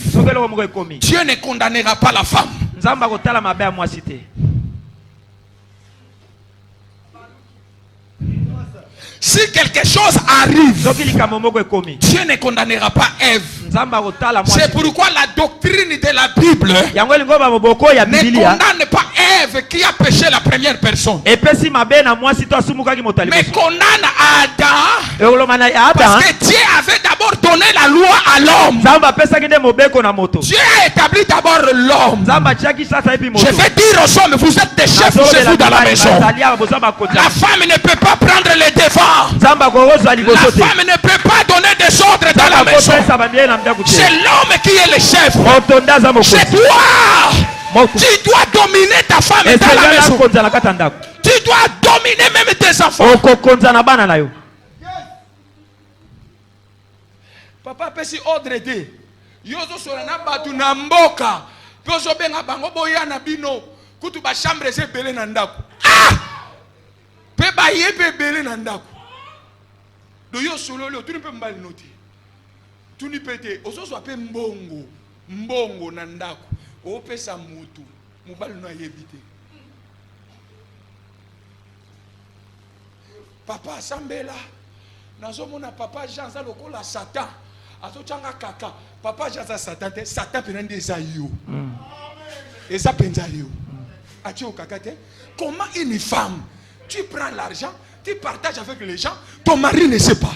D: Dieu ne condamnera pas la femme. Si quelque chose arrive, Dieu ne condamnera pas Ève. C'est pourquoi la doctrine de la Bible ne condamne pas Ève qui a péché la première personne, mais condamne Adam, parce que Dieu avait d'abord donné la loi à l'homme. Dieu a établi d'abord l'homme. Je vais dire aux hommes, vous êtes des chefs chez vous dans la maison. La femme ne peut pas prendre les devants. La femme ne peut pas donner des ordres dans la maison. C'est l'homme qui est le chef. C'est toi. Tu dois dominer ta femme dans la maison. Tu dois dominer même tes enfants. Papa pesi ordre de yozo solana batu na mboka pozo benga bango boya na bino kutu ba chambre se belé na ndako. Ah! Pe ba yebe belé na ndako. Do yo solo le tu ne peux mbali noti. Tu ni pété ozo so pe mbongo na ndako. O pesa mutu mobali no yebité. Papa sambela nazomona papa Jean za lokola Satan. Azochanga kaka papa Jean za Satan te Satan penande eza yo. Eza penza yo. Ati o kaka te. Comment une femme, tu prends l'argent, tu partages avec les gens, ton mari ne sait pas.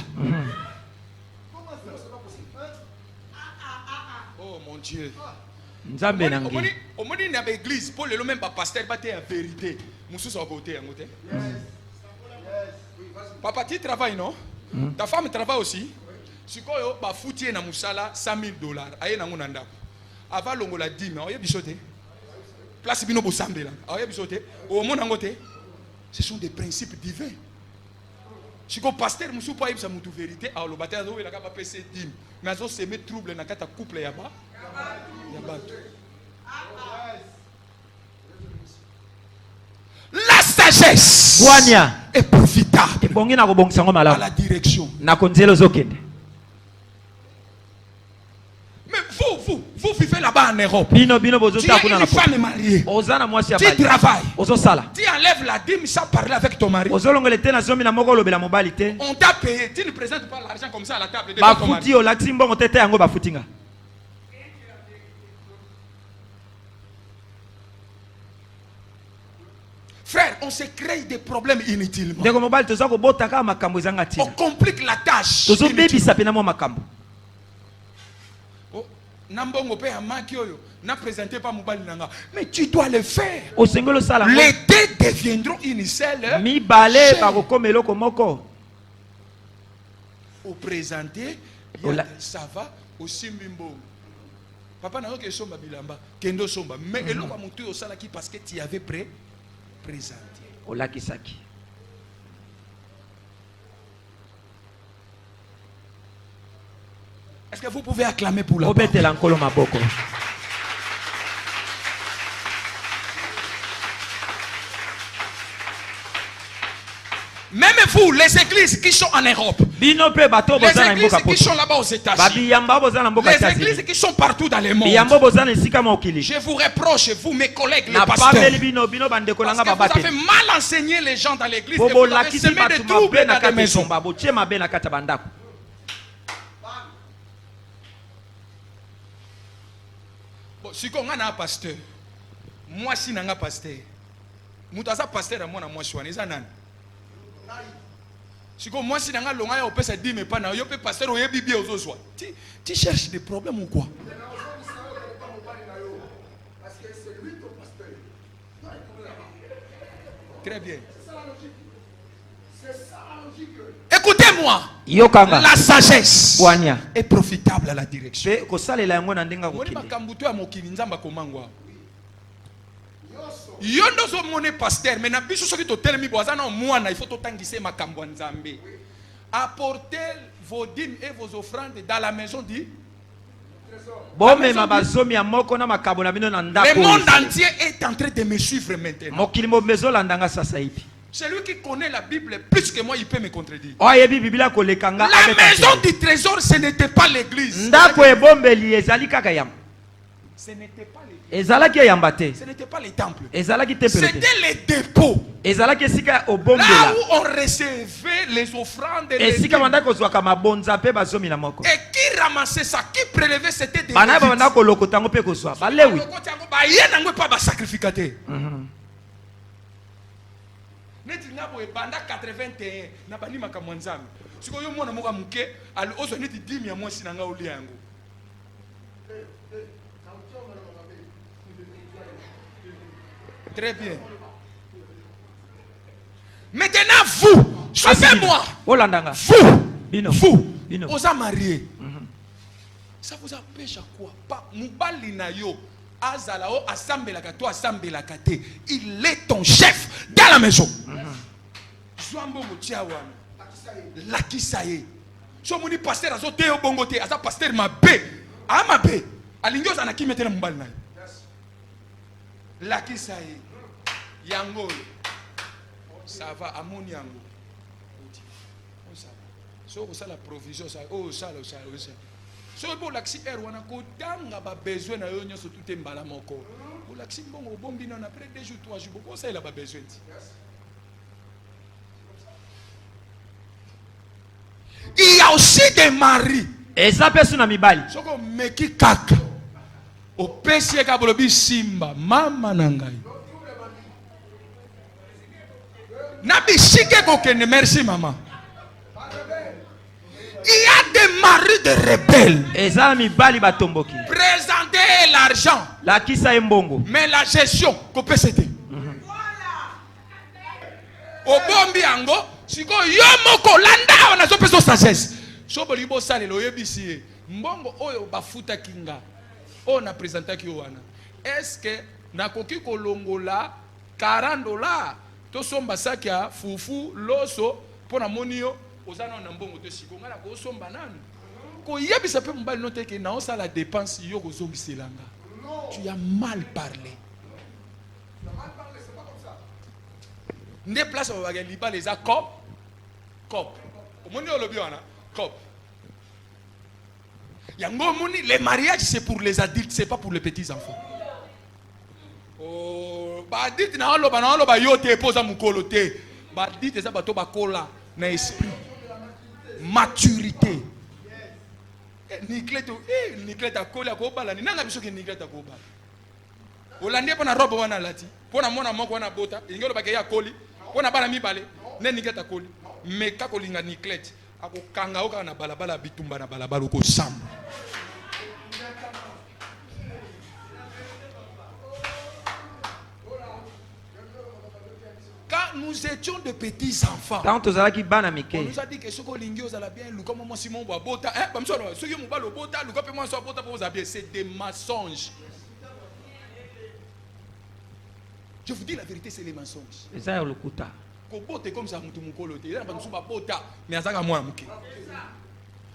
D: Oh mon Dieu.
B: Nzambe nangi.
D: Au moins dans l'église pour le même pasteur ba te la vérité. Musu so côté ngote. Papa tu travailles non? Ta femme travaille aussi. Sikoyo ba foutie na musala $100,000. Aye na ngona ndako. Ava longola 10 oye bisote. Place bino bosambela. Oye bisote. O mona ngote. Ce sont des principes divins. Siko pasteur musu pa yebisa mutu vérité a lo bateau zo la ka PC 10. Mais azo se met trouble na kata couple ya ba. La sagesse est profitable à la direction. Mais vous vivez là-bas en Europe. Tu es une femme mariée. Tu travailles. Tu enlèves la dîme sans parler avec ton mari. On t'a payé. Tu ne présentes pas l'argent comme ça à la table de ton mari. Frère, on se crée des problèmes inutilement. On complique la tâche. Mais tu dois le faire. Les deux deviendront une seule. Au présenter, ça va au Simbimbo. Papa n'a pas somba bilamba, kendo somba. Mais elle a monté au salaki parce que tu avais présenté.
B: Olakisaki.
D: Est-ce que vous pouvez acclamer pour la
B: parole?
D: Même vous, les églises qui sont en Europe, les églises qui sont là-bas aux États-Unis, les églises qui sont partout dans le monde, je vous reproche, vous, mes collègues, les pasteurs, parce que vous avez mal enseigné les gens dans l'église et vous avez semé des troubles dans la maison. Bon, si on a un pasteur, moi si on a un pasteur, Moutaza pasteur à moi na moi chouane, ça nan. Si comme moi si on a longa ya opesa dit mais pas na yo pe pasteur o yebi bien aux autres. Tu cherches des problèmes ou quoi? Très bien. Écoutez-moi.
B: Yokanga.
D: La sagesse
B: Bwania.
D: est profitable à la direction.
B: Pe kosalela yango na ndenga
D: Moni
B: kokende.
D: makambo to ya mokili nzamba komangwa. Yo ndozo mone pasteur mais na biso soki to telemi boazana mwana il faut to tangise makambo nzambe. Apportez vos dîmes et vos offrandes dans la maison du
B: Bomema bazomi ya moko na makabo na bino na ndako.
D: Le monde entier est en train de me suivre maintenant.
B: Mokili mo bezo landanga sasa hivi.
D: Celui qui connaît la Bible plus que moi, il peut me contredire.
B: Oyebi Biblia kolekanga
D: La
B: avec
D: maison du trésor, ce n'était pas l'église.
B: ndako ebombeli ezali kaka yam.
D: Ce n'était pas l'église.
B: Ezalaki yamba te.
D: Ce n'était pas les temples.
B: Ezalaki te pele te.
D: C'était les dépôts.
B: Ezalaki esika
D: Là
B: obombela.
D: où on recevait les offrandes et les
B: Esika
D: dîmes.
B: banda kozwaka mabonza pe bazomi na moko.
D: Et qui ramassait ça? Qui prélevait? C'était des
B: Bana
D: Lévites.
B: banda kolokota ngo pe kozwa. Balewi.
D: Bah, il y a pas de sacrificateur. Neti ngabo ebanda 81 na bani makambo nzambe. Siko yo mwana moka muke ali ozo neti 10 ya mwasi na nga oli yango. Très bien. Maintenant vous, suivez-moi.
B: Olandanga.
D: Vous,
B: Bino.
D: vous,
B: Bino.
D: vous êtes mariés. Ça vous empêche à quoi? Pas mubali na yo. Azalao asambelaka to asambelaka te. Il est ton chef dans la maison. Zwambo motiawa. Lakisaye. So moni pasteur azo te obongo te, asa pasteur mabe. A mabe. Alingo za na kimete na mubali na. Lakisaye. Yango. Ça va amoni yango. So ça la provision ça. Oh ça le ça. So bo laksi wana ko tanga ba besoin na yo nyoso tout mbala moko. Bo laksi bongo bombi na après 2 jours 3 jours ko ça il a pas besoin. Il y a aussi des maris.
B: Eza pesu na mibali.
D: Soko meki kaka. O pesi ka bolobi simba mama na ngai. Na bisike ko kende merci maman. Il y a des maris de rebelles.
B: Eza mibali batomboki.
D: Présenter l'argent.
B: La kisa embongo.
D: Mais la gestion, coupé c'était. Obombi ango, siko yo moko landa on a zo peso sagesse. So bolibo sale lo yebisi. Mbongo oyo bafuta kinga. On a présenté ki wana. Est-ce que na koki kolongola $40 to somba sakia fufu loso pona monio ozana na mbongo te siko ngala ko somba nanu. Ko yebisa pe mbali note ke na osa la dépense yo ko zombiselanga. Tu as mal parlé. Des places où il les a cop. Cop. Les mariages c'est pour les adultes, c'est pas pour les petits enfants. Oh, bah dites na oloba yo te posa mukolo te. Bah dites ça bato bakola na esprit. Maturité. Niklete akola ko bala ni nanga biso ke niklete ko bala. Olande pona robe wana lati. Pona mona moko wana bota, ingelo bake ya koli. Pona bana mibale, ne niklete koli. Me kakolinga niklete. Ako kanga oka na balabala bitumba na balabala ko samba. Quand nous étions de petits enfants,
B: Tant ozalaki bana
D: on
B: mike.
D: nous a dit que ce qu'on lingio ça la bien, le comme moi Simon boit bota, hein, comme ça, ceux qui m'ont pas le bota, le comme moi soit bota pour vous habiller, c'est des mensonges. Je vous dis la vérité, c'est les mensonges.
B: Eza ya lokuta.
D: Ko bote comme ça mutu mukolo te, là ba nsuba bota, mais azaka moi muke.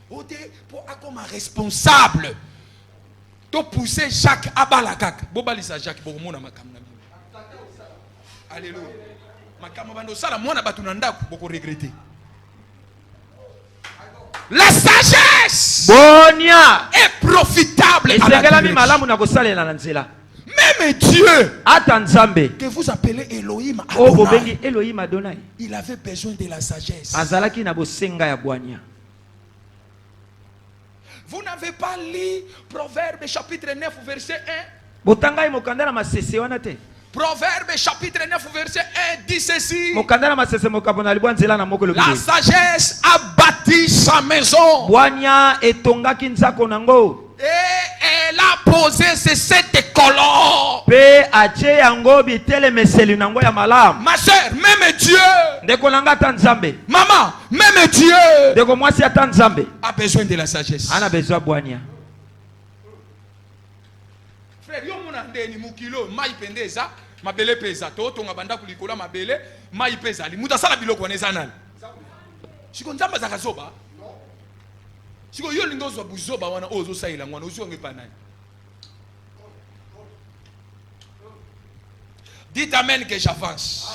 D: Bote pour comme responsable. To pousser Jacques abalakak. Bobalisa Jacques pour mona makamna. Alléluia. Makama bando sala mwana batu na ndako boko regretter. La sagesse
B: Bonia.
D: est profitable à la
B: Esengelami
D: direction.
B: malamu na kosalela na nzela.
D: Même Dieu
B: Ata nzambe.
D: que vous appelez Elohim
B: O
D: Adonai,
B: bobengi Elohim Adonai.
D: il avait besoin de la sagesse.
B: Azalaki na bosenga ya bwania.
D: Vous n'avez pas lu Proverbe chapitre 9 verset 1.
B: Botangai mokanda na masese wana te.
D: Proverbe chapitre 9 verset 1 dit ceci.
B: Mokanda na masese mokabona libwa nzela na moko
D: La
B: lobi.
D: sagesse a bâti sa maison
B: Bwania etongaki nzako nango.
D: et elle a posé ses 7 colonnes.
B: pe ache yango bitele meseli nango ya malam.
A: Ma soeur, même Dieu,
B: ndeko nanga ta nzambe,
A: maman, même Dieu
B: ndeko mwasi ata nzambe
A: a besoin de la sagesse.
B: ana besoin bwania.
A: Frère, yo mona ndeni mukilo mai pendeza mabele pesa to tonga banda kulikola mabele mai pesa li muta sala biloko waneza nani siko nzamba za kazoba siko yo lingo zo buzoba wana ozo saila ngwana ozo ngepa nani. Dites amen que j'avance.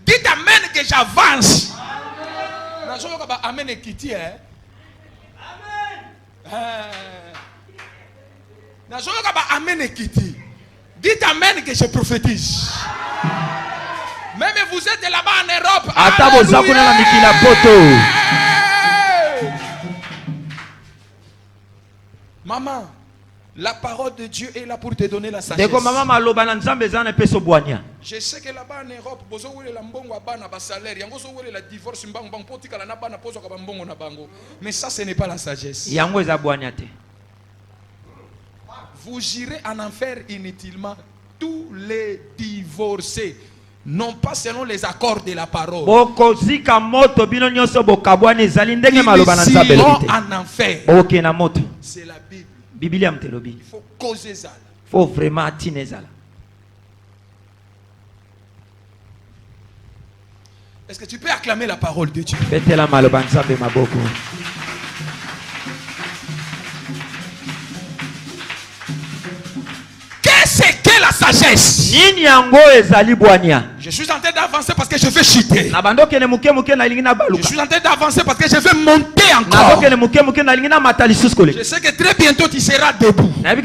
A: Dites amen que j'avance. Na so ka ba amen ekiti Amen. Na so ka ba amen ekiti. Dites amen que je prophétise. Même vous êtes là-bas en Europe. Maman, la parole de Dieu est là pour te donner la sagesse. Je sais que là-bas en Europe, bozo wele la mbongo abana ba salaire, yango so wele la divorce mbang bang potika la nabana pozo ka mbongo na bango. Mais ça ce n'est pas la sagesse.
B: Yango eza bwania te.
A: Vous irez en enfer inutilement tous les divorcés, non pas selon les accords de la parole. Ils iront en enfer. C'est la Bible. Il faut causer ça.
B: Il faut vraiment attiner ça.
A: Est-ce que tu peux acclamer la parole de Dieu? Qu'est-ce que la sagesse? Je suis en train d'avancer parce que je veux chuter. Je suis en train d'avancer parce que je veux monter encore. Je sais que très bientôt tu seras debout. Mais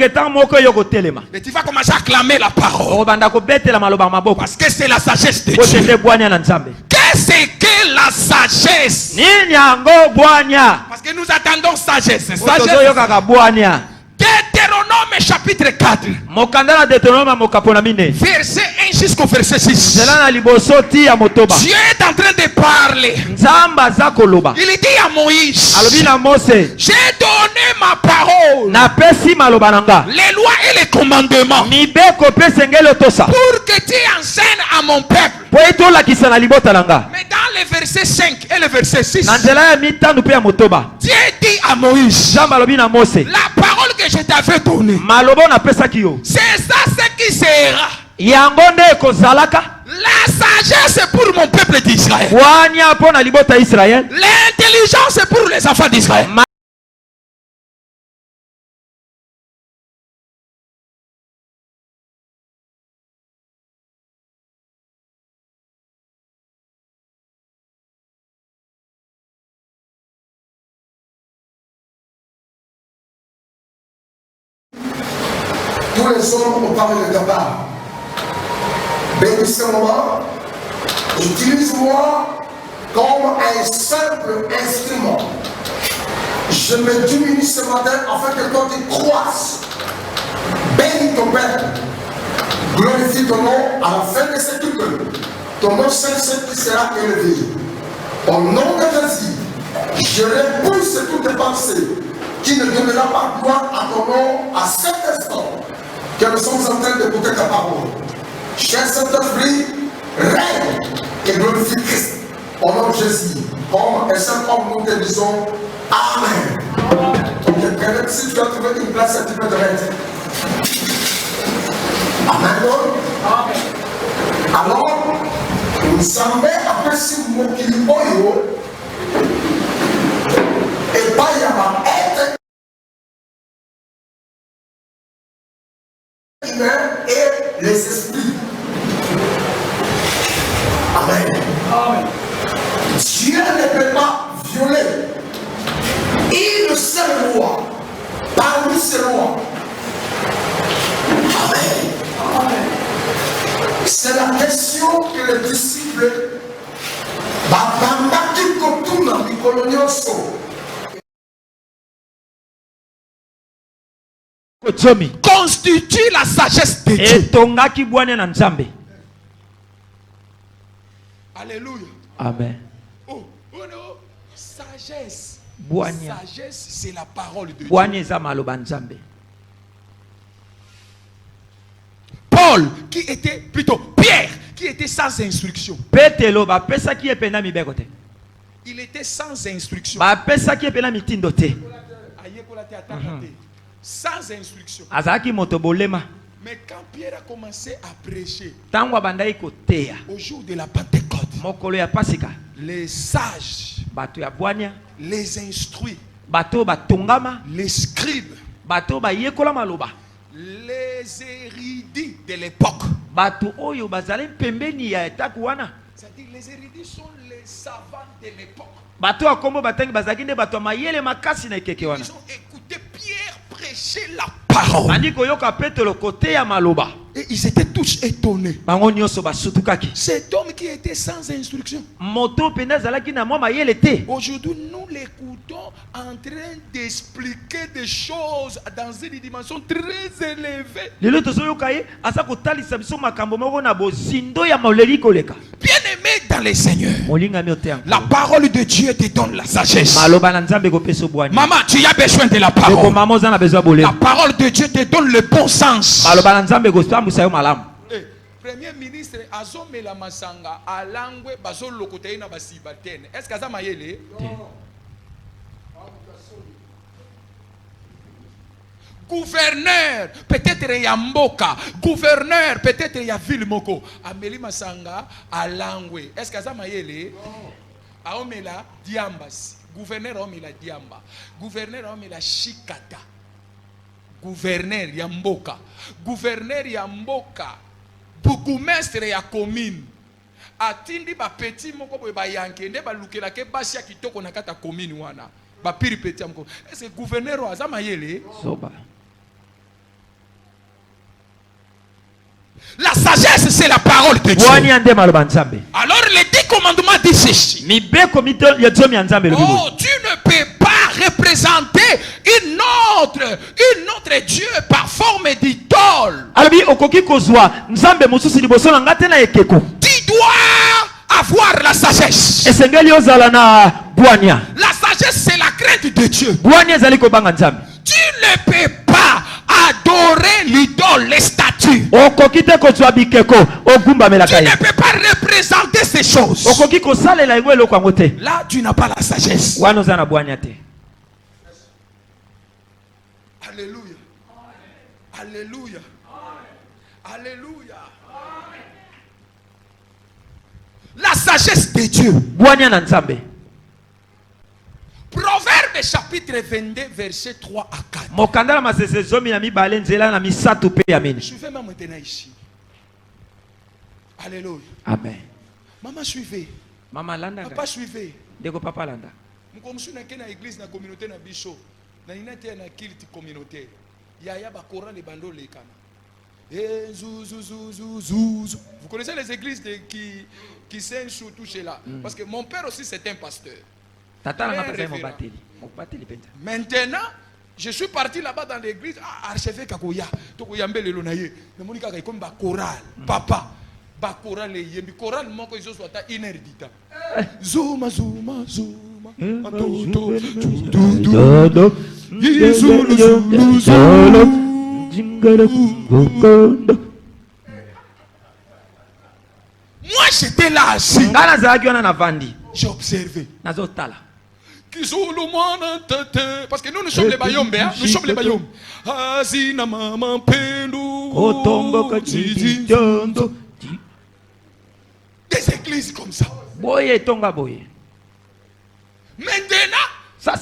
A: tu vas commencer à acclamer la parole. Parce que c'est la sagesse de Dieu. Qu'est-ce que la sagesse? Parce que nous attendons sagesse. Deutéronome chapitre 4. Verset 1 jusqu'au verset 6. Dieu est en train de parler. Il dit à Moïse, j'ai donné ma parole, les lois et les commandements, pour que tu enseignes à mon peuple. Mais dans le verset 5 et le verset 6, Dieu dit à Moïse, la parole que je t'avais donnée, c'est ça ce qui sera la sagesse pour mon peuple d'Israël. L'intelligence pour les enfants d'Israël.
C: Tous les hommes ont parlé de gabarit. Bénissez-moi, utilise-moi comme un simple instrument. Je me diminue ce matin afin que toi tu croisses. Bénis ton Père. Glorifie ton nom à la fin de cette culte. Ton nom saint qui sera élevé. Au nom de Jésus, je repousse toutes tes pensées qui ne donnera pas gloire à ton nom à cet instant que nous sommes en train d'écouter ta parole. Cher Saint-Esprit, règne et glorifie Christ. Au nom de Jésus, comme un seul homme, nous te disons Amen. Donc, si tu as trouvé une place, tu peux te mettre. Amen. Alors, nous sommes après si nous moquons et pas y avoir être humain et les esprits. Amen. Amen. Dieu ne peut pas violer une seule loi parmi ces lois. Amen. Amen. C'est la question que les disciples
A: constitue la sagesse de Dieu. Alléluia.
B: Amen.
A: Oh, sagesse.
B: Sagesse,
A: c'est la parole de Dieu. Paul qui était plutôt Pierre qui était sans instruction.
B: Petelo ba pesa ki epena mibeko te.
A: Il était sans instruction.
B: Ba pesa ki epena mitindo te.
A: Sans instruction.
B: Azaki moto bolema.
A: Mais quand Pierre a commencé à prêcher,
B: Tango bandai koteya.
A: au jour de la Pentecôte,
B: Mokolo ya Pasika.
A: les sages,
B: Bato ya bwania.
A: les instruits,
B: Bato batongama.
A: les scribes,
B: Bato ba yekola maloba.
A: les érudits de l'époque.
B: Bato oyo bazale pembeni ya etaku wana.
A: C'est-à-dire les érudits sont les savants de l'époque.
B: Bato akombo batangi bazaki nde bato mayele makasi na ekeke wana.
A: Ils ont écouté Pierre prêcher la parole.
B: Bandi koyoka Petelo kote ya maloba.
A: Et ils étaient tous étonnés.
B: Bango nyonso basutukaki.
A: Cet homme qui était sans instruction.
B: Moto penda zalaki na mwa mayele te.
A: Aujourd'hui, nous l'écoutons en train d'expliquer des choses dans une dimension très élevée.
B: Lelo tozoyoka ye asa kotalisa biso makambo moko na bozindo ya moleli koleka.
A: Bien-aimé dans les seigneurs,
B: Molinga mi ote.
A: la parole de Dieu te donne la sagesse.
B: Maloba na Nzambe ko peso bwani.
A: Maman, tu as besoin de la
B: Ko
A: parole.
B: mama oza na besoin bolé.
A: La parole de Dieu te donne le bon sens.
B: Maloba na Nzambe ko pambusa yo malamu.
A: Premier ministre azomela masanga alangwe bazolokota na basibatene. Est-ce que ça mayele? Gouverneur, peut-être ya mboka, gouverneur, peut-être ya ville moko. Ameli masanga alangwe. Est-ce que ça mayele? Aomela diambas. Gouverneur aomela diamba. Gouverneur aomela shikata. Gouverneur ya mboka. Gouverneur ya mboka. Bourgmestre ya commune. Atindi ba petit moko boye ba yankende ba lukela ke basi ya kitoko na kata commune wana. Ba piri petit moko. Est-ce que gouverneur wa zamayele? Soba. La sagesse, c'est la parole de Dieu. Alors les 10 commandements disent ceci. Oh, tu ne peux pas représenter une autre Dieu par forme d'idole. Tu dois avoir la sagesse. La sagesse, c'est la crainte de Dieu. Tu ne peux pas adorer l'idole, les statues. Tu ne peux pas représenter ces choses. Là, tu n'as pas la sagesse. Alléluia. Alléluia. Alléluia. La sagesse de Dieu. Proverbe chapitre 22 verset 3 à 4. Suivez-moi maintenant ici. Alléluia.
B: Amen.
A: Maman suivez.
B: Maman landa.
A: Papa suivez.
B: Deko papa landa.
A: Mukomsu na kena église na communauté na biso. Na inate na culte communautaire. Yaya ba Coran les bandos les kana. Vous connaissez les églises qui saignent surtout chez là. Parce que mon père aussi c'est un pasteur. Maintenant, je suis parti là-bas dans l'église. Archevêque Akoya, Tokoyambe le Lonaye. Le Monika est comme ba choral. Papa, ba choral le yembi. Choral moko iso soit inédita. Zuma zuma zuma. Moi j'étais là assis. J'ai observé. Parce que nous sommes les bayombe, hein? Nous sommes les bayombe. Azina maman pendo. Des églises comme ça. Maintenant,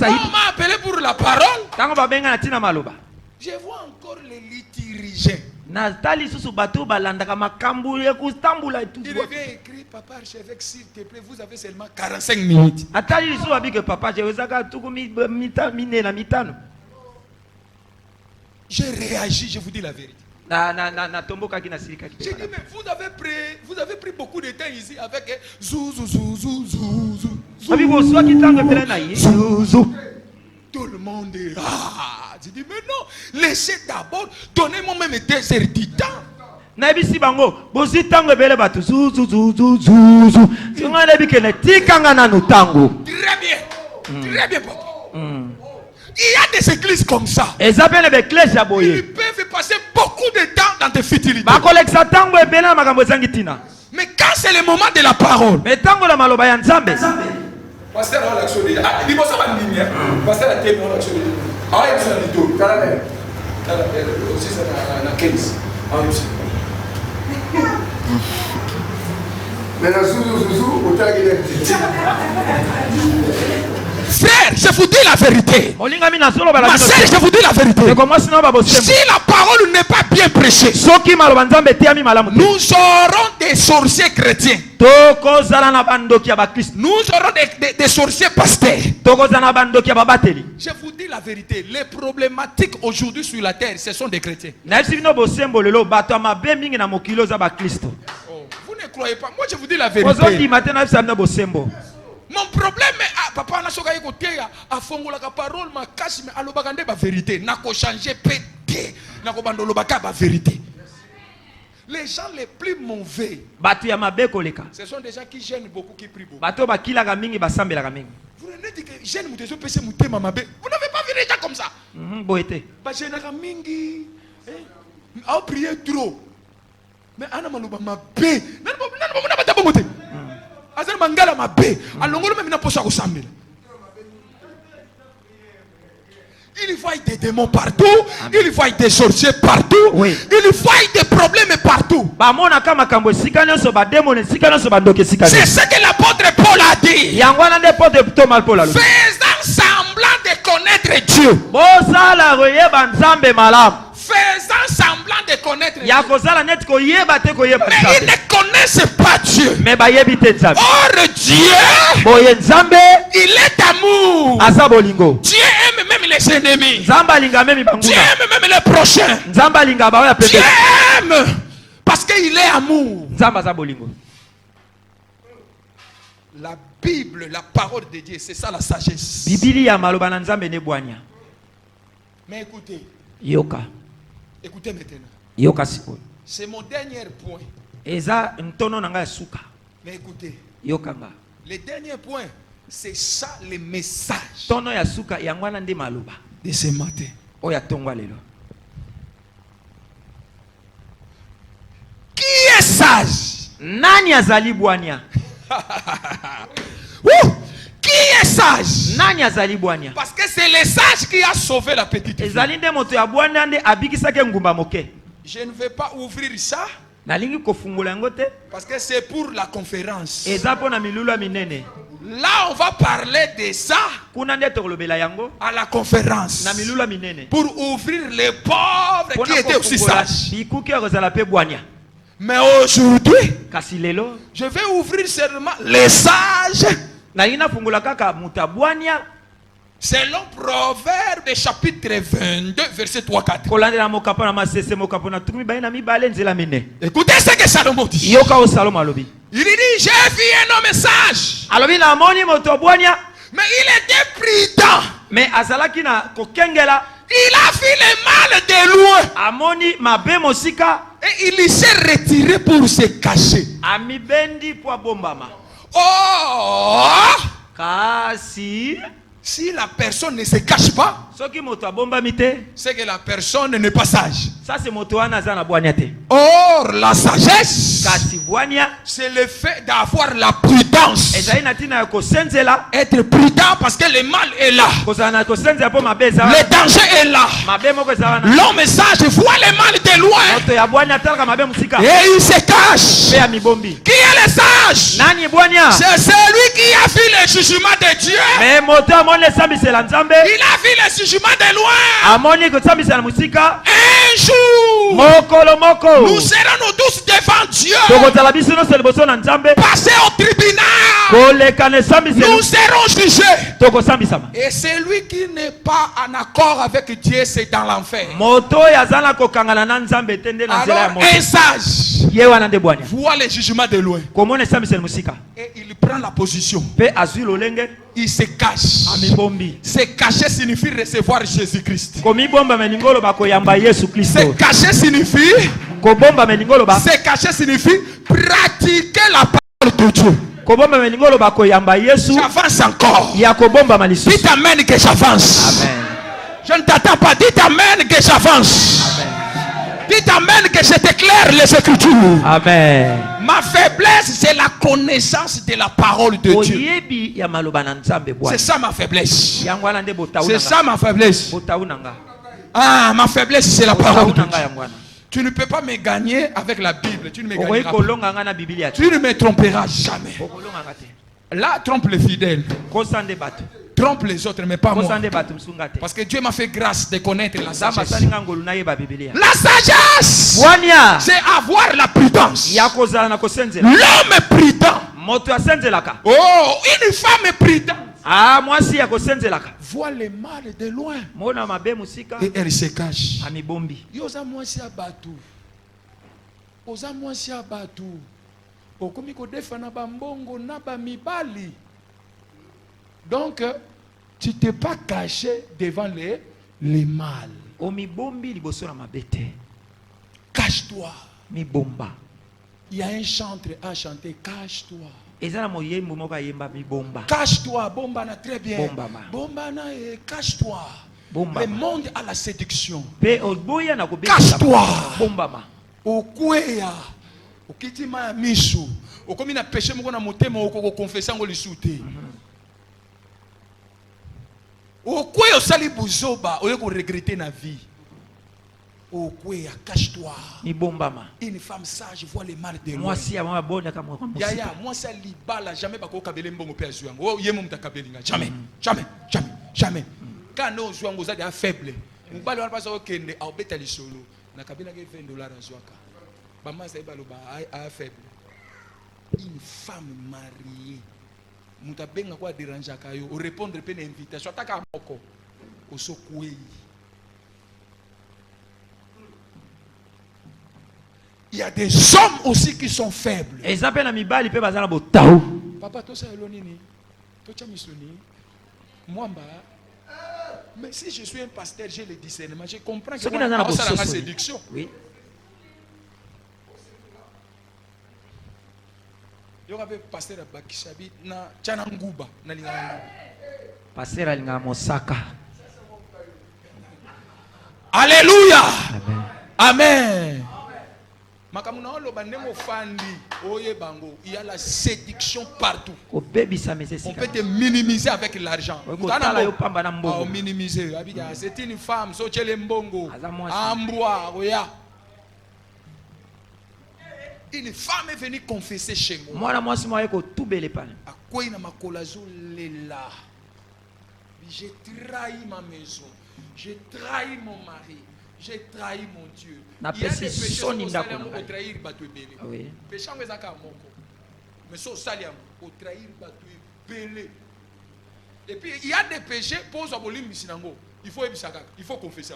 A: on m'a appelé pour la parole. Je vois encore les liturgiens. Il revient écrit, papa archevêque, s'il te plaît, vous avez seulement 45 minutes. J'ai réagi, je vous dis la vérité. J'ai dit, mais vous avez pris beaucoup de temps ici avec tout le monde est j'ai dit, mais non, laissez d'abord, donnez-moi même 2 heures du temps. Très bien, très bien, papa. Il y a des églises comme ça. Ils peuvent passer beaucoup de temps dans des futilités.
B: Mais quand c'est le moment de la parole,
A: pasteur a l'action de il faut savoir ligne pasteur a été mon action de ah il faut la tout kala aussi ça na 15 ah aussi mais la zouzou au tag frère, je vous dis la vérité. Ma sœur, je vous dis la vérité. Si la parole n'est pas bien prêchée, nous aurons des sorciers chrétiens. Nous aurons des sorciers pasteurs. Je vous dis la vérité. Les problématiques aujourd'hui sur la terre, ce sont des chrétiens. Oh, vous ne croyez pas. Moi, je vous dis la vérité. Mon problème est papa na soka yiko teya afongola ka parole makasi mais alobaka nde ba vérité nako changer pété nako bandolo baka ba vérité. Les gens les plus mauvais ce sont des gens qui gênent beaucoup, qui prient beaucoup. Vous n'avez dit que gêne mutezo pese mutema mabe. Vous n'avez pas vu les gens comme ça. Ba gêne ka mingi a prier trop. Mais ana maluba mabe. Nan ba tabo mote. Azal mangala mabe alongolo même na posa ko sambela. Il y a des démons partout, il y a des sorciers partout, oui. Il y a des problèmes partout. C'est ce que l'apôtre Paul a dit. Faisant semblant de connaître Dieu. Faisant semblant de connaître Dieu. Mais ils ne connaissent pas Dieu. Or Dieu, il est amour. Dieu aime même les ennemis. Dieu aime même les prochains. Dieu aime parce qu'il est amour. La Bible, la parole de Dieu, c'est ça la sagesse. Mais écoutez. Écoutez maintenant. C'est mon dernier point. Mais écoutez. Le dernier point, c'est ça le message de ce matin. Qui est sage?
B: Nani azali bwania?
A: Qui est sage?
B: Nani azali bwania?
A: Parce que c'est le sage qui a sauvé la petite fille. Je ne vais pas ouvrir ça. Parce que c'est pour la conférence. Là, on va parler de ça à la conférence. Pour ouvrir les pauvres qui étaient aussi sages. Mais aujourd'hui, je vais ouvrir seulement les sages. Selon Proverbe chapitre 22 verset 3-4. Écoutez ce que Salomon dit. Il dit, j'ai vu un homme sage. Mais il était prudent. Il a vu le mal de loin. Et il s'est retiré pour se cacher. Oh! Si la personne ne se cache pas, c'est que la personne n'est pas sage. Or, la sagesse, c'est le fait d'avoir la prudence. Être prudent parce que le mal est là. Le danger est là. L'homme sage voit le mal de loin. Et il se cache. Qui est le sage? C'est celui qui a vu le jugement de Dieu. Il a vu le jugement de loin. Un jour, nous serons nous tous devant Dieu. Passer au tribunal. Nous serons jugés. Et celui qui n'est pas en accord avec Dieu, c'est dans l'enfer. Alors un sage voit le jugement de loin. Et il prend la position. Il se cache. Se cacher signifie recevoir Jésus-Christ. Se cacher signifie pratiquer la parole de Dieu. J'avance encore. Dites amen que j'avance. Je ne t'attends pas. Dites amen que j'avance.
D: Dites amen que je t'éclaire les Écritures.
B: Amen.
D: Ma faiblesse, c'est la connaissance de la parole de Dieu. C'est ça ma faiblesse. C'est ça ma faiblesse. Ah, ma faiblesse, c'est la parole de Dieu. Tu ne peux pas me gagner avec la Bible. Tu ne me gagneras pas. Tu ne me tromperas jamais. Là, trompe les fidèles. Trompe les autres, mais pas moi. Parce que Dieu m'a fait grâce de connaître la sagesse. La sagesse, c'est avoir la prudence. L'homme est prudent. Oh, une femme est prudente. Voit le mal de loin. Et elle se cache. Yoza mwasi abatu. Oza mwasi abatu. Okomi kodefa na bambongo na bamibali. Donc, tu t'es pas caché devant les mal. Cache-toi. Il y a un chanteur à chanter. Cache-toi. Cache-toi. Bomba na très bien. Bomba na cache-toi. Le monde a la séduction. Cache-toi. Okweya. Okitima mishu. Okomi na péché moko na motema okoko confesser ngo lisute. Okwe osali buzoba oye ko regretter na vie. Okwe cache-toi. Une femme sage voit le mal de loin. Yaya moi ça libala jamais bako kabele mbongo pe azuango. Oh yemo mtakabelinga jamais. Jamais. Jamais. Jamais. Quand no zuango za de faible. Mbalo wana pasa okende a obeta lisolo. Na kabela ke $20 azuaka. Maman ça baloba a faible. Une femme mariée. Mutabenga kwa déranger kayo o répondre pe na invitation ataka moko osokuei. Il y a des hommes aussi qui sont faibles. Papa to sa elonini to chamisoni mwamba. Mais si je suis un pasteur, j'ai le discernement, je comprends que ça a la séduction. Oui. Yo avez pasteur Bakishabi na Chananguba na Linganga.
B: Pasteur Alinga Mosaka.
D: Alléluia. Amen. Makamuna oloba ndemo fandi oye bango, il y a la séduction partout. On peut te minimiser avec l'argent. On minimiser. C'est une femme, so chele mbongo. Ambwa oya. Une femme est venue confesser chez moi. J'ai trahi ma maison. J'ai trahi mon mari. J'ai trahi mon Dieu. Il y a des péchés qui sont trahir Batouébélé. Péché en Wezaka Moko. Mais ça, au trahir Batouébélé. Et puis, il y a des péchés pour Zabolim Missinango. Il faut confesser.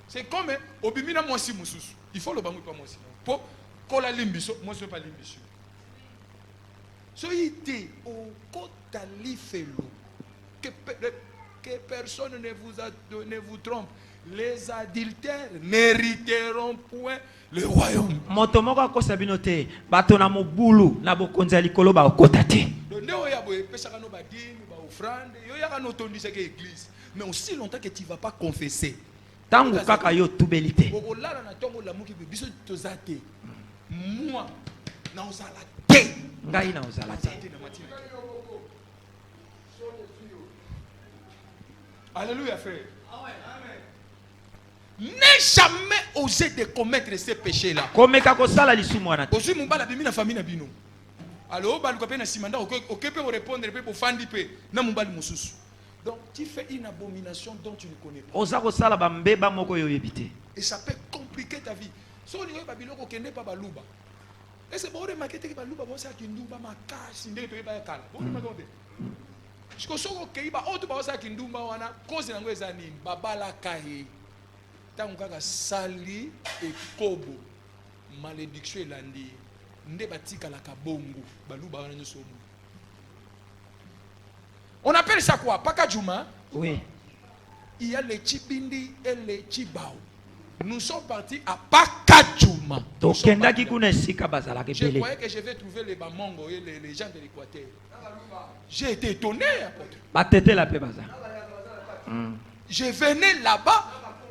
D: C'est comme au Bimina Moisi Moussous. Il faut le bangou pas Moisi. Pour Kola Limbiso, moi je ne suis pas Limbiso. Soyez au Kotalifelo. Que personne ne vous trompe. Les adultères n'hériteront point le royaume.
B: Motomoko akosabinote batona mobulu na bokonza likolo ba okotate.
D: Mais aussi longtemps que tu ne vas pas confesser.
B: Tango kaka yo tubelite.
D: Moi na ozala te.
B: Ngai na ozala te.
D: Alléluia frère. N'ai jamais osé de commettre ces péchés-là.
B: Komeka kosala lisumu wana.
D: Ozui mubala bimi na famille na bino. Alors baluka pe na simanda okepe o répondre pe po fandi pe na mubali mususu. Donc tu fais une abomination dont tu ne connais pas.
B: Oza kosala bambeba moko yo yebite.
D: Et ça peut compliquer ta vie. So ni ba biloko kende pa baluba. Et c'est bon remarquer que baluba bo sa kindumba makasi ndenge to ba kala. Bon remarquer. Siko soko keiba oto ba sa kindumba wana cause nango ezani babala kai. Tant kaka sali et kobo malédiction elandi nde batika la kabongo baluba wana nyoso. On appelle ça quoi? Pakajuma?
B: Oui.
D: Il y a les Chibindi et les Chibao. Nous sommes partis à Pakajuma. Je croyais que je vais trouver les Bamongo et les gens de l'Équateur. J'ai été étonné. Je venais là-bas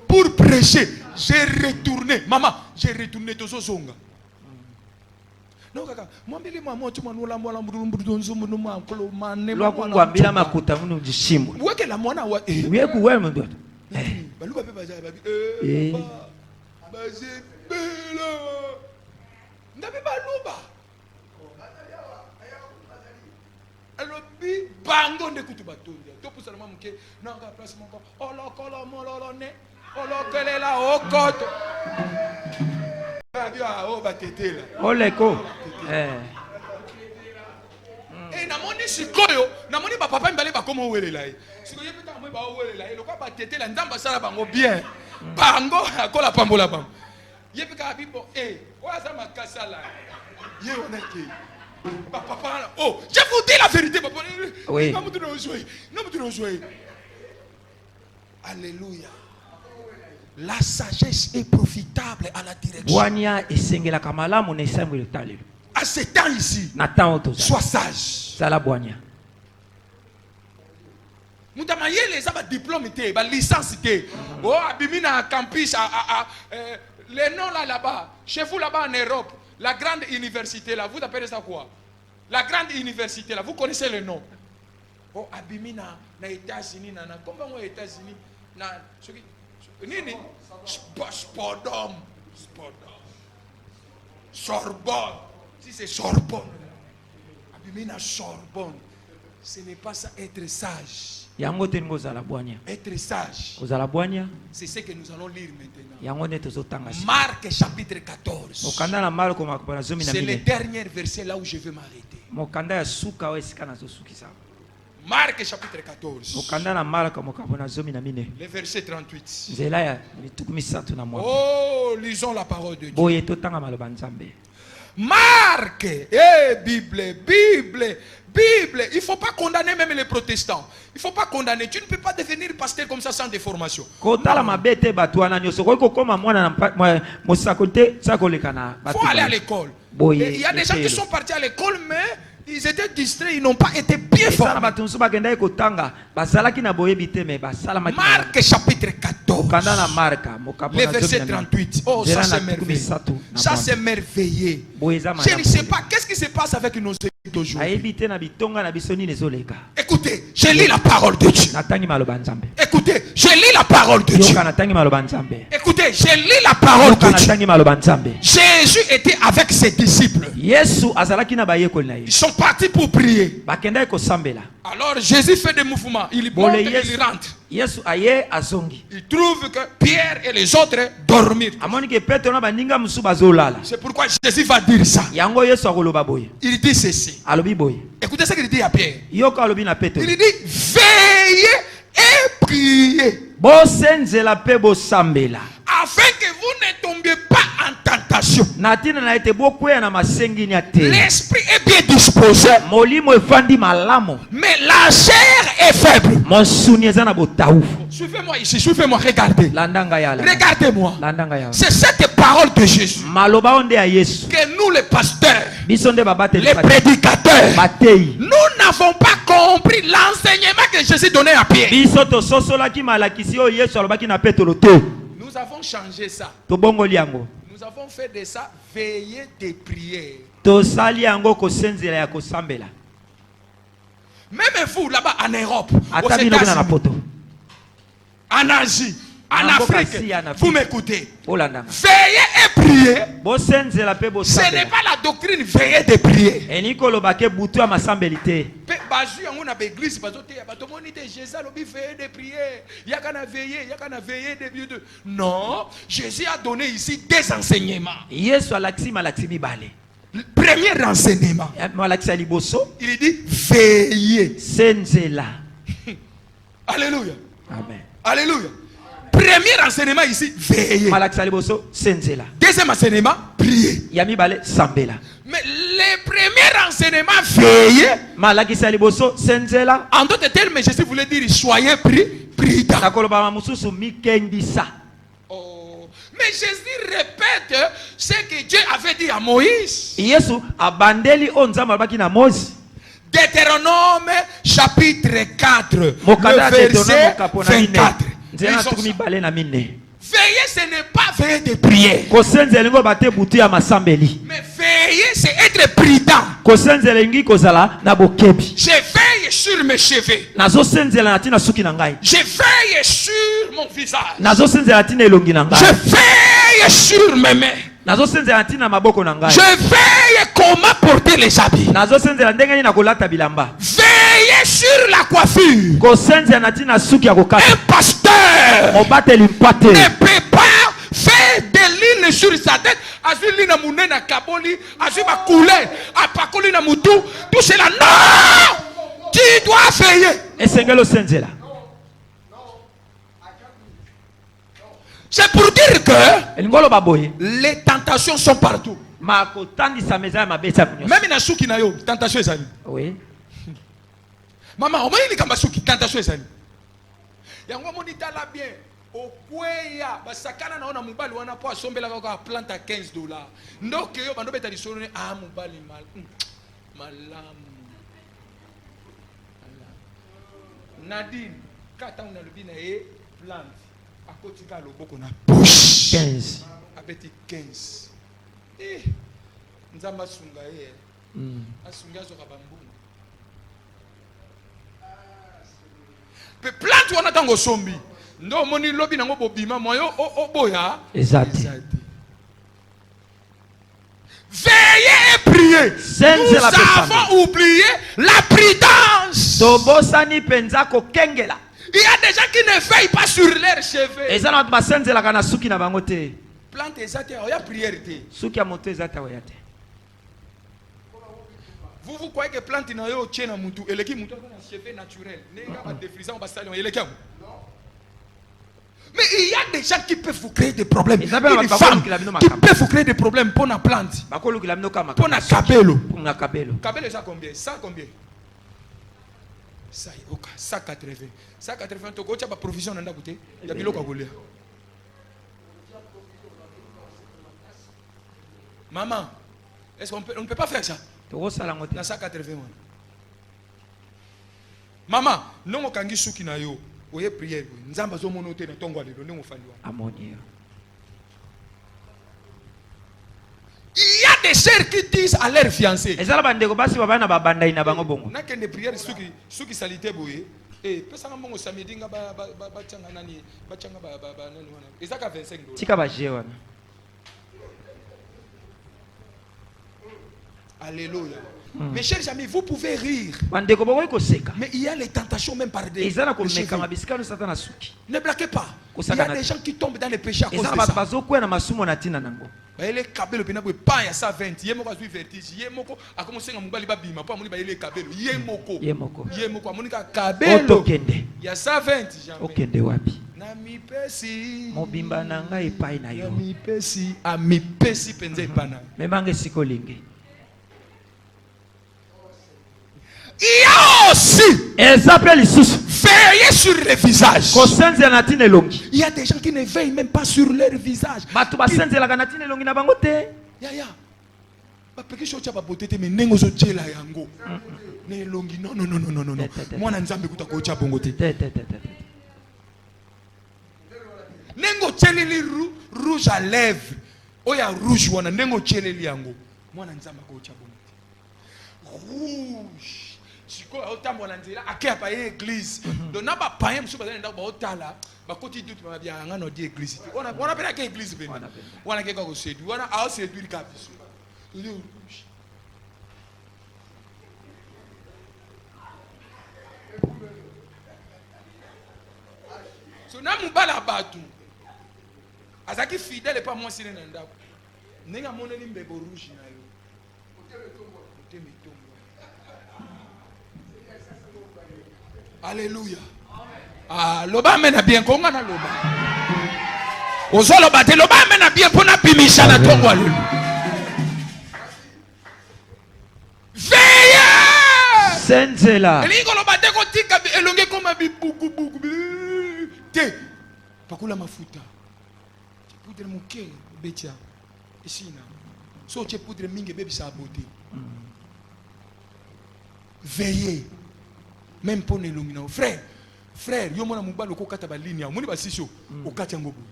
D: pour prêcher. j'ai retourné. Maman, j'ai retourné tout ce zonga. Non, kaka, moi, mais moi, tu m'as nous la moi, la mboudonzo, mon colo, mané,
B: Loi kuambila makuta munu jishimo.
D: Où est que la moine a oué?
B: Uye kuwe mndo.
D: Balouba pe baza babi. Bazé bela. Ndabe balouba. Alors bi bango de kutu batonde. To pousa na mamuke, nanga place mon ko. Olo kolo mololo ne. Olo kele la okoto.
B: Oleko.
D: Namoni sikoyo, namoni ba papa mbale ba komo welela. Sikoyo peta mo ba welela. Le kwa ba tete la ndamba sala bango bien. Bango akola pambola bango. Yepika bibo oza makasala. Ye onake. Ba papa oh, je vous dis la vérité papa.
B: Oui.
D: Non me jouer. Alléluia. La sagesse est profitable à la direction. À ce temps ici, sois sage. Moutamaye les a diplôme, licence. Oh, abimina campus, les noms là-bas, chez vous là-bas en Europe, la grande université là, vous appelez ça quoi? La grande université là, vous connaissez le nom? Oh, abimina, na États-Unis, comment aux États-Unis, na Nini? Spodom. Sorbonne. Si c'est Sorbonne. Abimina Sorbonne. Ce n'est pas ça être sage. Être sage. C'est ce que nous allons lire maintenant. Marc chapitre 14. C'est le dernier verset là où je vais m'arrêter. Marc chapitre 14. Le verset 38. Oh, lisons la parole de Dieu. Marc, Bible. Il ne faut pas condamner même les protestants. Il ne faut pas condamner. Tu ne peux pas devenir pasteur comme ça sans des formations. Il faut aller à l'école. Il y a des gens qui sont partis à l'école, mais ils étaient distraits, ils n'ont pas été bien formés. Marc chapitre 14. Le verset 38. Oh, ça c'est merveilleux. Ça c'est merveilleux. Je ne sais pas, qu'est-ce qui se passe avec nos églises d'aujourd'hui? Écoutez, je lis la parole de Dieu. Écoutez, je lis la parole de Dieu. Écoutez, je lis la parole de Dieu. Jésus était avec ses disciples. Ils sont partis pour prier. Alors Jésus fait des mouvements. Il monte et il rentre. Il trouve que Pierre et les autres dorment. C'est pourquoi Jésus va dire ça. Il dit ceci. Écoutez ce qu'il dit à Pierre. Il dit veillez et priez. Afin que vous ne tombiez pas en tentation. L'esprit est bien disposé, mais la chair est faible. Suivez-moi ici, suivez-moi, regardez. Regardez-moi. C'est cette parole de Jésus que nous les pasteurs, les prédicateurs, nous n'avons pas compris l'enseignement que Jésus donnait à Pierre. Nous avons changé ça. Nous avons fait de ça veiller des prières. Même vous là-bas en Europe, aux États-Unis, en Asie, en Afrique, vous m'écoutez. Veillez et priez. Ce n'est pas la doctrine veiller de prier. Non, Jésus a donné ici des enseignements. Premier renseignement, il dit veillez. Alléluia.
B: Amen.
D: Alléluia. Premier enseignement ici, veillez. Deuxième enseignement, priez. Mais le premier enseignement, veillez. En d'autres termes, Jésus voulait dire soyez prudents. Oh. Mais Jésus répète ce que Dieu avait dit à Moïse. Deutéronome chapitre 4, le verset 24.
A: Veiller, ce n'est pas veiller de prière. Mais veiller, c'est être prudent. Je veille sur mes cheveux. Je veille sur mon visage. Je veille sur mes mains. Je veille comment porter les habits. Veillez sur la coiffure. Un pasteur ne peut pas faire des lignes sur sa tête. Azuli na mune na kaboli, azuli ma couleur, apakoli na mutu, tout cela. Non! Tu dois veiller. C'est pour dire que les tentations sont partout. Même na suki na yo, tentation ezali.
B: Oui.
A: Maman, on m'a dit que suki tentation ezali. Yango moni tala bien. Okweya basakana naona mubali wana po asombela kwa plante à $15. Ndoke yo bando beta lisone mubali malamu. Nadine, kata una lubina plante. Akotika loboko na push
B: 15.
A: Abeti 15. Nzamba sunga asunga zo kabambu. Pe plante wana tango sombi. Ndo moni lobi nango bobima moyo boya.
B: Exact.
A: Veillez et priez. Nous avons oublié la prudence. Il y a des gens qui ne veillent pas sur leurs cheveux. Plante exacte, il y a prière. Vous croyez que plante n'a pas de mutu et les mutu ont un cheveu naturel. Mais il y a des gens qui peuvent vous créer des problèmes. Il y a des femmes qui peuvent vous créer des problèmes pour la plante. Pour la cabello. Cabello, ça combien? Ça combien? Ça, 180. 180, tu as une provision dans la bouteille. Il y a des gens. Maman, est-ce qu'on ne peut pas faire ça? Dans 180. Maman, non, on kangi souki na yo. Oye prière. Nzamba zo monote na tongo alelo ne mofandi wa.
B: Amonia.
A: Il y a des sœurs qui disent à leur fiancé.
B: Ezala bandeko basi babana babanda ina bango bongo.
A: Na kende prière souki salité boye. Pesa mbongo samedi nga ba changa nani ba changa ba nani wana. Ezaka $25.
B: Tika ba je wana.
A: Alléluia. Mes chers amis, vous pouvez rire. Mais il y a les tentations même par des cheveux. Ne blaguez pas. Il y a des gens qui tombent dans les péchés à cause de ça. Il est kabelo pena boy pa ya 120 yemo kwa zui vertige yemoko akomosenga mubali babima pa moni ba ile kabelo yemoko amonika kabelo ya 120 jamais
B: okende wapi
A: na mipesi
B: mobimba nanga epai na yo
A: mipesi a mipesi penze epana
B: memange sikolinge.
A: Il y a aussi veiller sur le visage. Il y a des gens qui ne veillent même pas sur leur visage. Rouge à lèvres. Oya rouge wana nengo cheleli yango. Mwana nzamba ko chabongo. Rouge. Siko otambola nzela akia pa église. Donc na ba payen musu bazana ndako ba otala ba koti dutu ba bia ngano di église. Ona pena ke église beni. Wana ke ko sedu. Wana a sedu ka biso. So na mubala batu. Azaki fidèle pas moi sine na ndako. Nenga moneli mbebo rouge na yo. Alléluia. Ah, loba mena bien konga na loba. Ozolo bate loba mena bien pona bimisha na tongo alelu. Veillez.
B: Senzela.
A: Elingo loba te ko tika elonge koma bibuku buku. Te. Pakula mafuta. Poudre muke betia. Isina. So che poudre mingi bebi sa beauté. Veillez. Même pour les lumineux. Frère, yo mona mubalo ko kata ba ligne, moni ba sisio, o kati ngobu.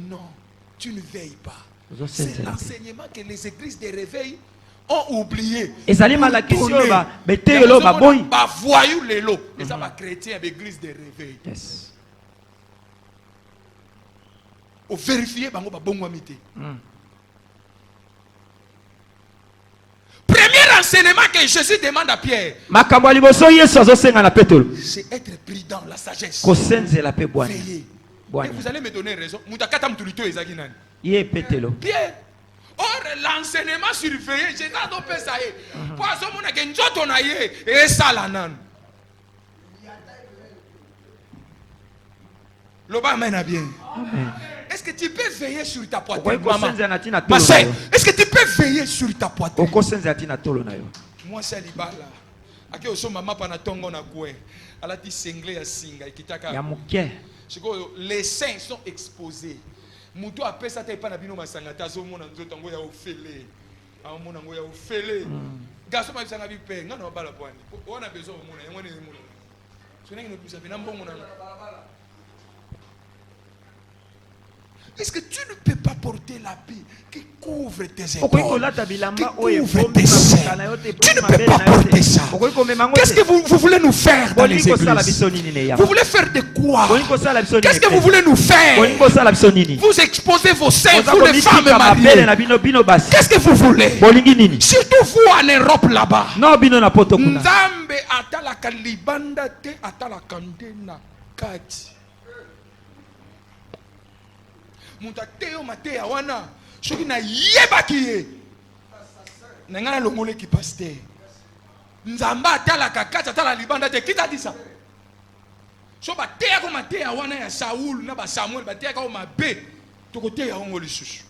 A: Non, tu ne veilles pas. C'est l'enseignement que les églises de réveil ont oublié.
B: Et ça la question
A: voyou les lots. Et ça va chrétien l'église de réveil.
B: Yes.
A: Au vérifier bango ba bongo amité. Premier enseignement que Jésus demande à Pierre, c'est être prudent, la sagesse. Veillez. Et vous allez me donner raison. Pierre. Or, l'enseignement surveillé, j'ai dit que ça y est. Poisson, mon agenjoto na ye, et ça la nan. L'oba mène bien. Est-ce que tu peux veiller sur ta poitrine, maman? Ma soeur, est-ce que tu peux veiller sur ta poitrine? Moi, c'est Libala. Ake oso maman panatongo na kwe. Ala ti sengle ya singa ikitaka.
B: Ya muke.
A: Les seins sont exposés. Muto appelle ça t'es pas na bino masangata zo mona nzoto ngo ya ofele. A mona ngo ya ofele. Gaso ma bisanga bi pe ngana bala bwani. On a besoin mona ngone mona. Sona ngino bisa bina mbongo na. Est-ce que tu ne peux pas porter l'habit qui couvre tes épaules, qui couvre tes seins? Tu ne peux pas porter ça. Qu'est-ce que vous voulez nous faire dans les églises? Vous voulez faire de quoi? Qu'est-ce que vous voulez nous faire? Vous exposez vos seins, vous les femmes mariées. Qu'est-ce que vous voulez? Surtout vous en Europe là-bas. Nzambe atala kalibanda te atala kandena kati. Mutateo matea wana soki na yebaki ye na ngana longole ki pasteur nzamba atala kakata atala libanda te kita disa so batea ko matea wana ya Saoul na ba Samuel batea ko mabe to côté ya ngoli susu.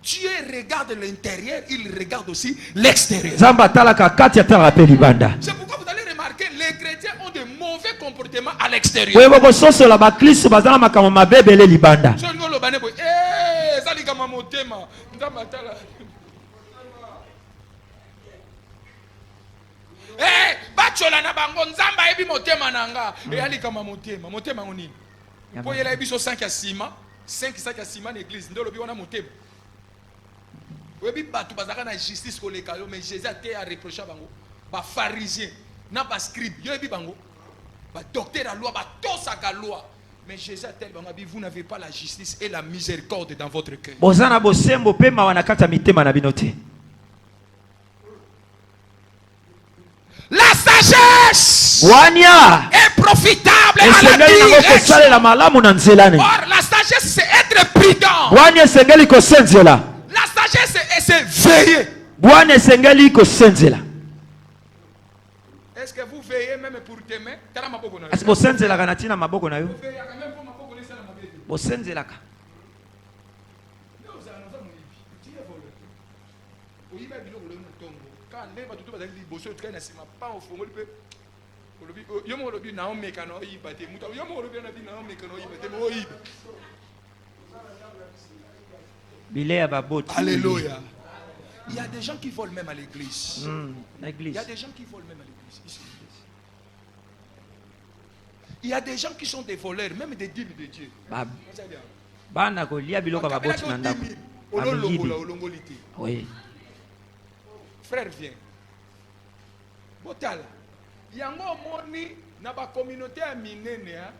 A: Dieu regarde l'intérieur, il regarde aussi l'extérieur. Nzamba atala kakata atala pe libanda. C'est pourquoi vous allez remarquer les chrétiens ont de mauvais comportements à l'extérieur.
B: Oui, boko soso la ba Kristo bazala makama mabebe le libanda.
A: Zali kama motema nzamba atala. Bachola na bango nzamba ebi motema nanga. Ali kama motema. Motema ngoni. Po yela ebi so 5 ya sima, 5 ya sima na église ndolo bi wana motema. Webi batu bazaka na justice koleka yo mais Jésus a été à reprocher bango. Ba pharisien na ba scribe yo ebi bango. Ba docteur la loi ba tosaka loi. Mais Jésus a tel bango vous n'avez pas la justice et la miséricorde dans votre cœur.
B: Bozana bosembo pema wanakata mitema na binote.
A: La sagesse est profitable à la vie. Or, la sagesse c'est être prudent. La sagesse c'est veiller. Est-ce que vous veillez même pour t'aimer?
B: Est-ce que vous veillez pour
A: Alléluia. Il y a des gens qui volent même à l'église. Il y a des gens qui volent même à l'église. Il y a des gens qui sont des voleurs, même des dîmes de Dieu.
B: Oui.
A: Frère, viens. Botala. Yango moni na ba communauté à minene.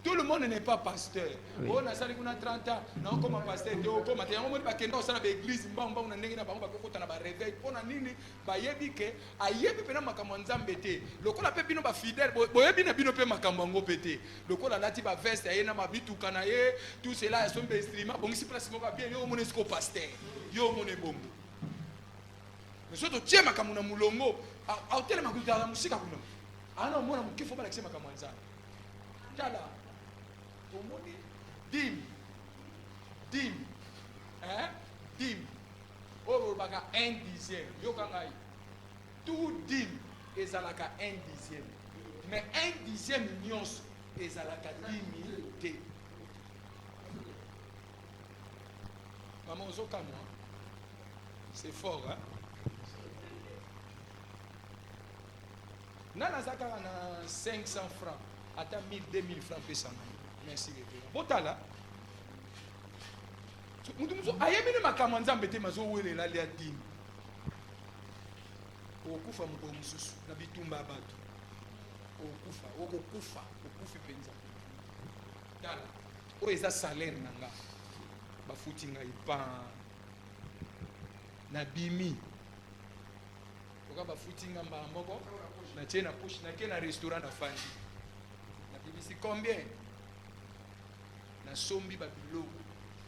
A: Tout le monde n'est pas pasteur. On a sali kuna 30 ans, na comme pasteur de ko mate yango moni ba kendo sana ba église mbamba una ndenge na bango ba kokota na ba réveil. Pona nini ba yebi ke ayebi pena makambo nzambe te. Lokola pe bino ba fidèle boyebi na bino pe makambo ngo pété. Lokola lati ba veste aye na mabitu kana ye, tout cela est son instrument. Bon si place moko bien yo moni sko pasteur. Yo moni bombo. Mais surtout tiens makambo na mulongo, a hôtel makuta la musika kuna. Ana mona mukifo ba lakisema makambo nzambe. Tala. Tomoni dim. Hein? Dim. Oh baka 1/10. Yo kangai. Tout dim ezalaka 1/10. Mais 1/10 nyonso ezalaka 10,000 te. Maman ozoka moi. C'est fort hein? Nana zakara na 500 francs. Attends 1000, 2000 francs. Merci. Botala.
D: mutu ayemine makambo nzambe te mazo welela lia dini okufa mukolo mususu na bitumba bato okufa penza tala oyo eza salaire na nga bafuti ngai pa na bimi oka bafuti nga mbala moko na tie na push na ke na restaurant na fandi na bibisi combien na sombi babiloko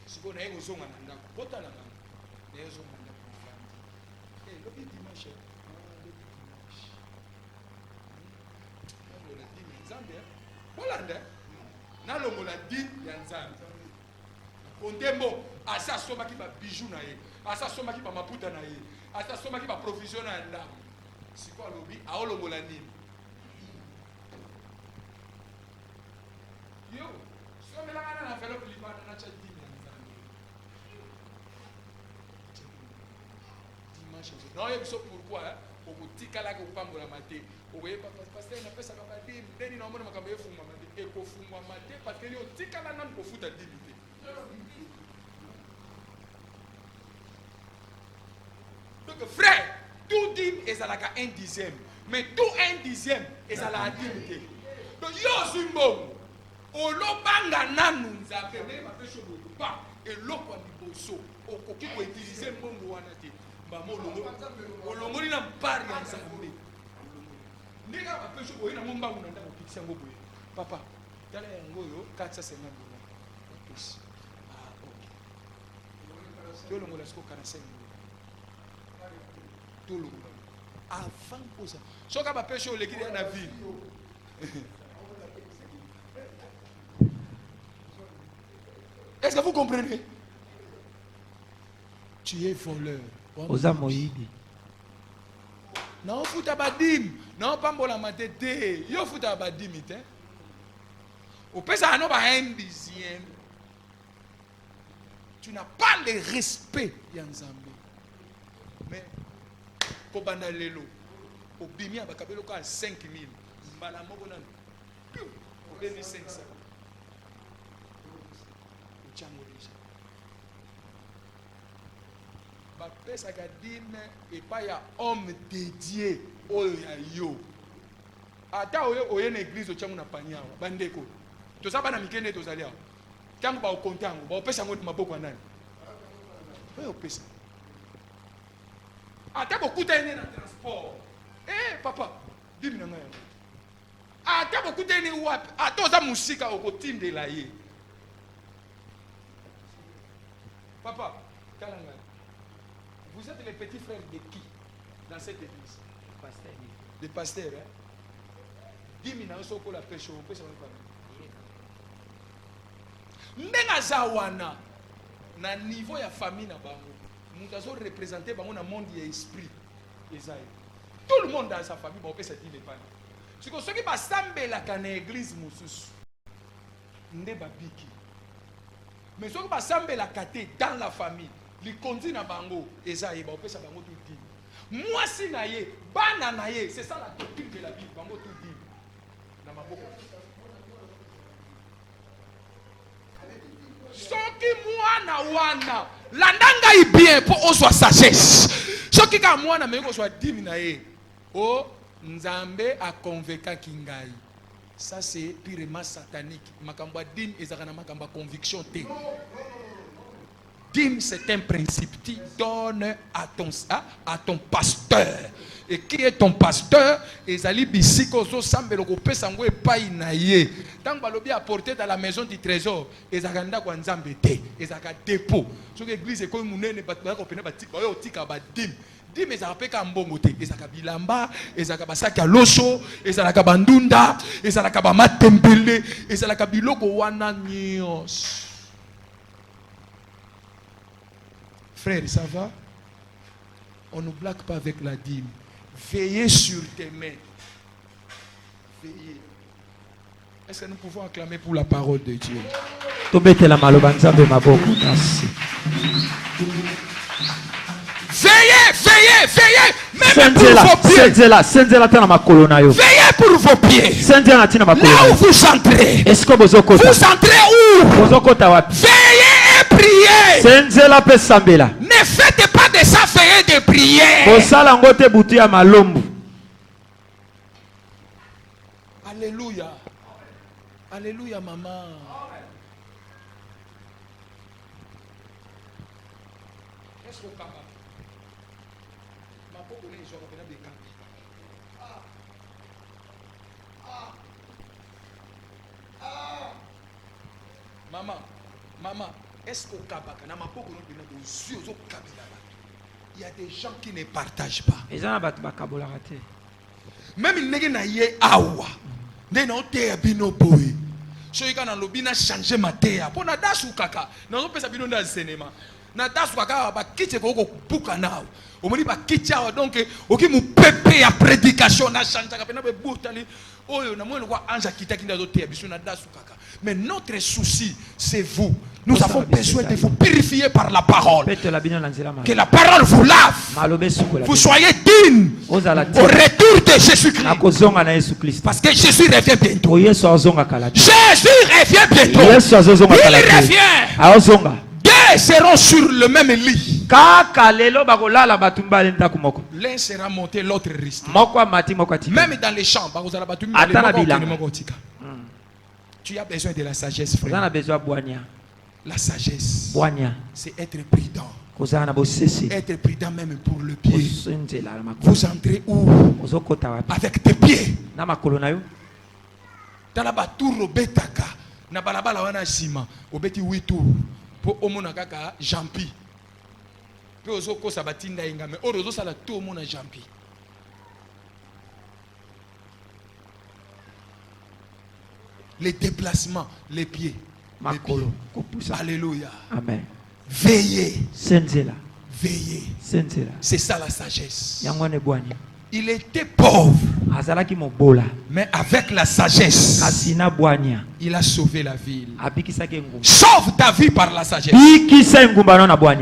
D: siko na ye kozonga na ndako botala nga na ye ozonga na ndako na fandi lobi dimanche nalongola dini ya nzambe bolanda nalongola dini ya nzambe ondembo asa asomaki babiju na ye asa asomaki bamaputa na ye asa asomaki baprovision ya ndako siko alobi aolongola nini yo somelanga na enveloppe libanda natya dini ya nzambe dimanche naoye biso pourquoi okotikalaki opambolama te okoyeba paster napesaka badimi deni naomona makambo efungwama te ekofungwama te parce que otikala nanu kofuta dimi te donc frère tout dîme ezalaka 1/10, mais tout 1/10 ezalaka dîme te donc yo ozwi mbongo olobanga nanu nzambe ndenge bapesha oloba eloko ya liboso okoki koutilize mbongo wana te mbama olongoli na mpari ya nzambe ndenge bapesha oye nango mbangu na ndako okitisi yango boye papa tala yango oyo 450 bapesi tolongola siko 45 tolongola avant posa soka bapesha oleki na ville est-ce que vous comprenez? Tu es voleur.
B: Oza moyibi.
D: Non, futa badim. Non, pambola matete. Yo futa badim ite. Au pesa no ba 1/10. Tu n'as pas le respect yanzambe. Mais kobanda lelo. Obimi abakabelo ka 5000. Mbala moko nani. Au 2500. Bapesaka dîme epai ya homme dédié oyo ya yo ata oye na église otyango na pania awa bandeko toza bana mikende tozali awa ntango baokonte yango baopesa yango maboko ya nani oyo opesa ata bokuta ene na transport papa dîme na ngai yango ata bokuta ene wapi ata oza mosika okotindela ye papa tala ngai. Vous êtes les petits frères de qui dans cette église? Pasteur. Les pasteurs, hein? 10 000 ans, on a pêché, on peut se faire. Ndenga zawana na niveau ya famille na bango. Nous avons représenté bango na monde et esprit. Tout le monde dans sa famille, on peut se dire les parents. Si vous savez pas sambela kana église mususu. Nde babiki. Mais si vous pas sambela kate dans la famille. Li conduit na bango ezaye ba opesa bango tout dit. Moi si na ye bana na ye, c'est ça la doctrine de la Bible, bango tout dit. Na maboko. Soki mwana wana landanga i bien pour o soit sagesse. Soki ka mwana me ko soit dimi na ye. O nzambe a convaincu kingai. Ça c'est purement satanique. Makambo dîme ezaka na makambo conviction te. Dîme, c'est un principe. Tu donnes à ton pasteur. Et qui est ton pasteur? Ezali bisiko zo sambelo ko pesa ngo epai na ye. Tant que balobi apporté dans la maison du trésor, ezakanda kwa nzambe te, ezaka dépôt. So que église ko munene batwa ko pena batika oyo tika ba dîme. Dîme ezaka peka mbongo te, ezaka bilamba, ezaka basaki ya loso, ezaka bandunda, ezaka ba matembele, ezaka biloko wana nyos. Frère, ça va? On ne blague pas avec la dîme. Veillez sur tes mains. Veillez. Est-ce que nous pouvons acclamer pour la parole de Dieu? Veillez, veillez. Même pour vos pieds. Veillez pour vos pieds. Là où vous entrez. Vous entrez où? Veillez et priez. Ne faites pas de ça feuillet de prière. Alléluia. Alléluia, maman. Maman, est-ce qu'au Kabaka, il y a des gens qui ne partagent pas. Même il n'y a pas awa. Ne no te bino boy. So il kana lobina changer matéa. Pour na dasu kaka. Na no pesa bino na cinéma. Na dasu kaka ba kitche ko buka nao. Omoni ba kitche donc oki mu pepe ya prédication na changer ka na be butali. Oyo na mwana kwa anja kitaki ndazo te biso na dasu kaka. Mais notre souci c'est vous. Nous avons besoin de vous purifier par la parole. Que la parole vous lave. Vous soyez dignes au retour de Jésus-Christ. Parce que Jésus revient bientôt. Jésus revient bientôt. Il revient. Deux seront sur le même lit. L'un sera monté, l'autre resté. Même dans les champs. Tu as besoin de la sagesse, frère. La sagesse, c'est être prudent. Être prudent même pour le pied. Vous entrez où? Avec tes pieds. Dans la batour betaka. Na balabala wana sima. Obeti 8 tours. Pour omona kaka jampi. Pe ozoko sabatinda inga me orozo sala to omona jampi. Les déplacements, les pieds. Alléluia. Amen. Veillez. Veillez. C'est ça la sagesse. Il était pauvre. Mais avec la sagesse, il a sauvé la ville. Sauve ta vie par la sagesse.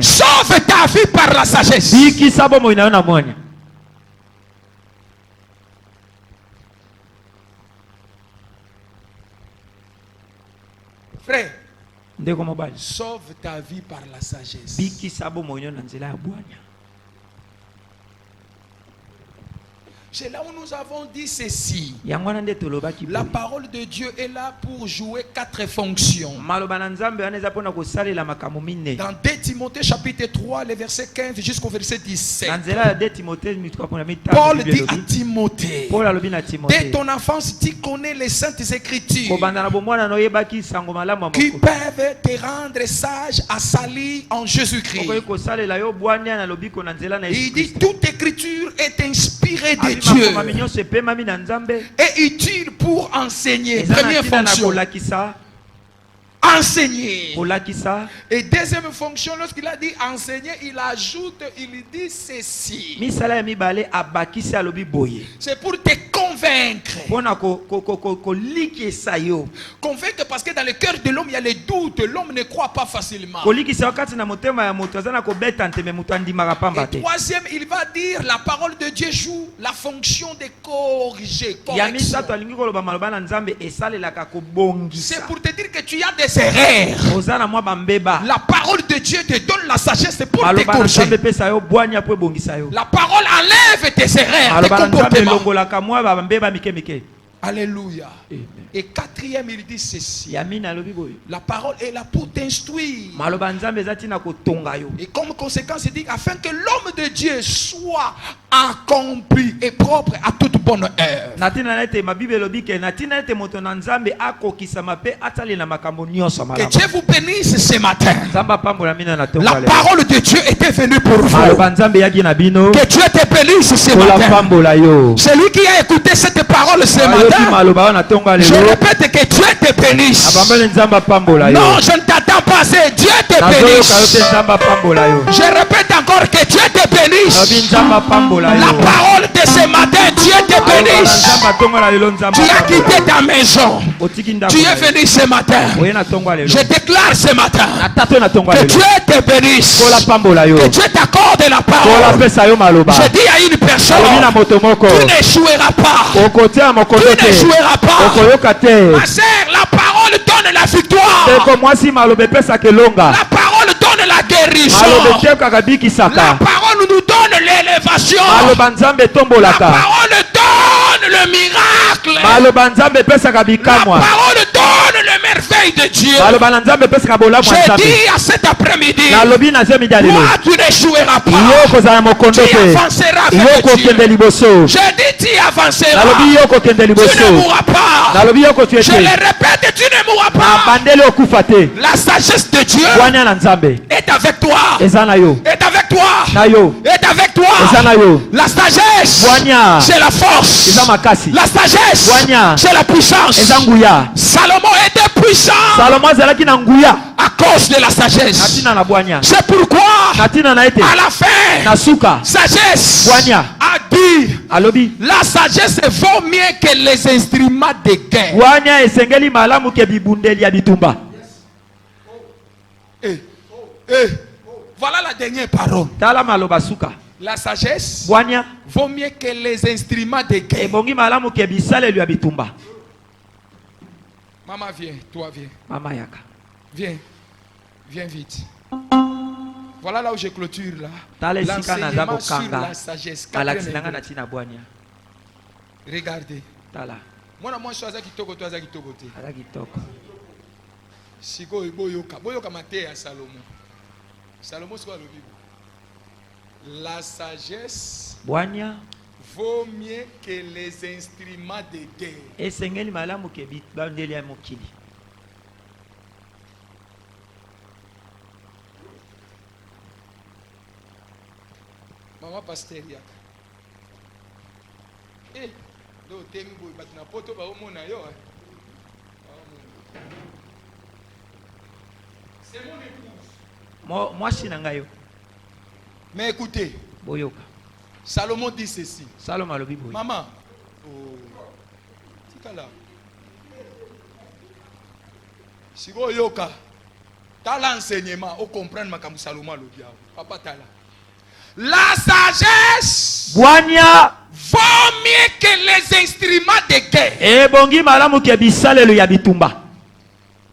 D: Sauve ta vie par la sagesse. Frère, sauve ta vie par la sagesse. C'est là où nous avons dit ceci. La parole de Dieu est là pour jouer 4 fonctions. Dans 2 Timothée chapitre 3, le verset 15 jusqu'au verset 17. Paul dit à Timothée, dès ton enfance, tu connais les saintes écritures qui peuvent te rendre sage, assali en Jésus-Christ. Il dit, toute écriture est inspirée de Dieu et utile pour enseigner. Première fonction, enseigner. Et deuxième fonction, lorsqu'il a dit enseigner, il ajoute, il dit ceci. C'est pour te convaincre. Convaincre parce que dans le cœur de l'homme, il y a les doutes. L'homme ne croit pas facilement. Et troisième, il va dire la parole de Dieu joue la fonction de corriger. C'est pour te dire que tu as des erreurs. La parole de Dieu te donne la sagesse pour te corriger. La parole enlève tes erreurs, tes comportements. Alléluia. Et quatrième, il dit ceci. La parole est là pour t'instruire. Et comme conséquence, il dit afin que l'homme de Dieu soit accompli et propre à toute bonne œuvre. Que Dieu vous bénisse ce matin. La parole de Dieu était venue pour vous. Que Dieu te bénisse ce matin. Celui qui a écouté cette parole ce matin, je répète que Dieu te bénisse. Non, je ne t'attends pas, c'est Dieu te bénisse. Je répète encore que Dieu te bénisse. La parole de ce matin, Dieu te bénisse. Tu as quitté ta maison. Tu es venu ce matin. Je déclare ce matin que Dieu te bénisse. Que Dieu t'accorde la parole. Je dis à une personne, tu n'échoueras pas. Tu n'échoueras pas. Ma sœur, la parole donne la victoire. La parole donne la guérison.
A: guérissant. La parole nous donne l'élévation. La parole donne le miracle. La parole donne le merveille de Dieu. Je dis à cet après-midi, toi tu n'échoueras pas. Tu avanceras avec Dieu. Je dis tu avanceras. Tu ne mourras pas. Je le répète, tu ne mourras pas. La sagesse de Dieu est avec toi. Est avec toi. Est avec toi. La sagesse, c'est la force. La sagesse, c'est la puissance. Salomon était puissant à cause de la sagesse. C'est pourquoi à la fin, sagesse a dit, la sagesse vaut mieux que les instruments de guerre. Voilà la dernière parole. La sagesse vaut mieux que les instruments de guerre. Maman, viens, toi viens. Viens, viens vite. Voilà là où je clôture là. L'enseignement sur la sagesse. Regardez. Moi je suis à Kitoko, toi à Kitoko. Siko boyoka maté à Salomon. Salomon c'est quoi le Bible? La sagesse vaut mieux que les instruments de guerre. Maman pasteur yaka. Do temi boy batina poto ba omona yo. C'est mon épouse.
B: Moi je suis nangayo.
A: Mais écoutez.
B: Boyoka.
A: Salomon dit ceci.
B: Salomon alobi boy.
A: Maman. Oh. Tikala. Si go yoka. T'as l'enseignement au comprendre makambu Salomon alobi. Papa tala. La sagesse vaut mieux que les instruments de guerre.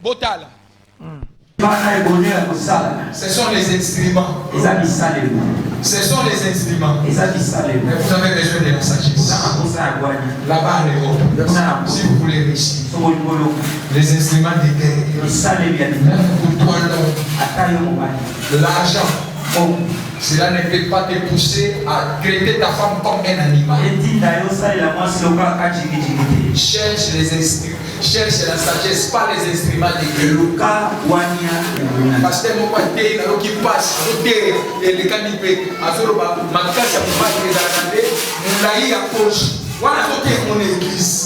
A: Botala. Ce sont les instruments. Ce sont les instruments. Mais vous avez besoin de la sagesse. Là-bas, si vous voulez réussir, les instruments de guerre. Pour toi, l'argent. Cela ne peut pas te pousser à traiter ta femme comme un animal. Cherche les instruments. Cherche la sagesse, pas les instruments de Dieu. Parce que mon père qui passe, et les canipés, à Zoroba, ma casse à pouvoir les attendre, mon laï à poche. Voilà mon église.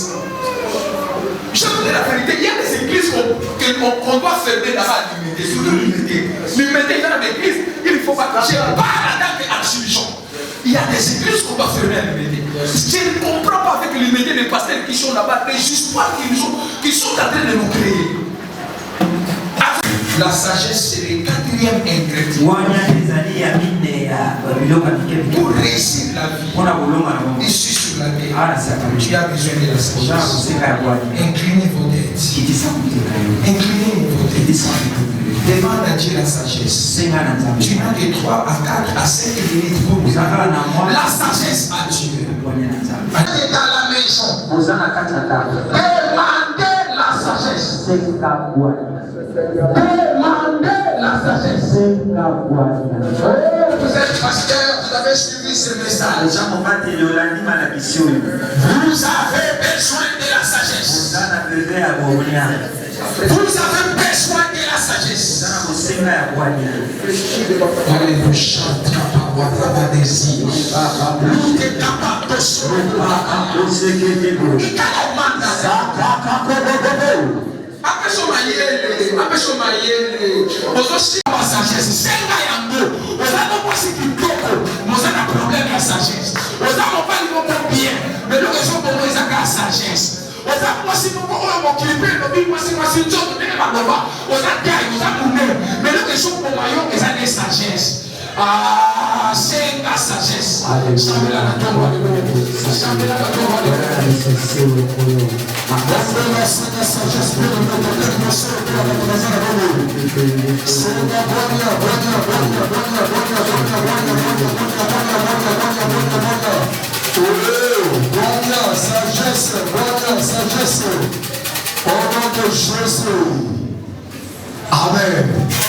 A: Je vous dis la vérité, il y a des églises qu'on doit fermer là-bas à l'humilité, surtout l'humilité. L'humilité dans l'église, il ne faut pas toucher. Pas en tant qu'archibishop. Il y a des églises qu'on doit fermer à l'humilité. Je ne comprends pas avec l'humilité des pasteurs qui sont là-bas, les histoires qui sont en train de nous créer. La sagesse, c'est le quatrième ingrédient. Pour réussir la vie, ici sur la terre, tu as besoin de la sagesse. Inclinez vos têtes. Inclinez vos têtes. Demande à Dieu la sagesse. Tu n'as que 3 à 4 à 5 minutes pour nous avoir la sagesse à Dieu. Allez dans la maison. Demandez la sagesse. Demandez la sagesse. Vous êtes pasteur, vous avez suivi ce message. Vous avez besoin de la sagesse. Vous avez besoin de la sagesse. Allez, vous chantez par des îles. Nous qui capable de se Ah, c'est la sagesse.
C: Jésus. Amen.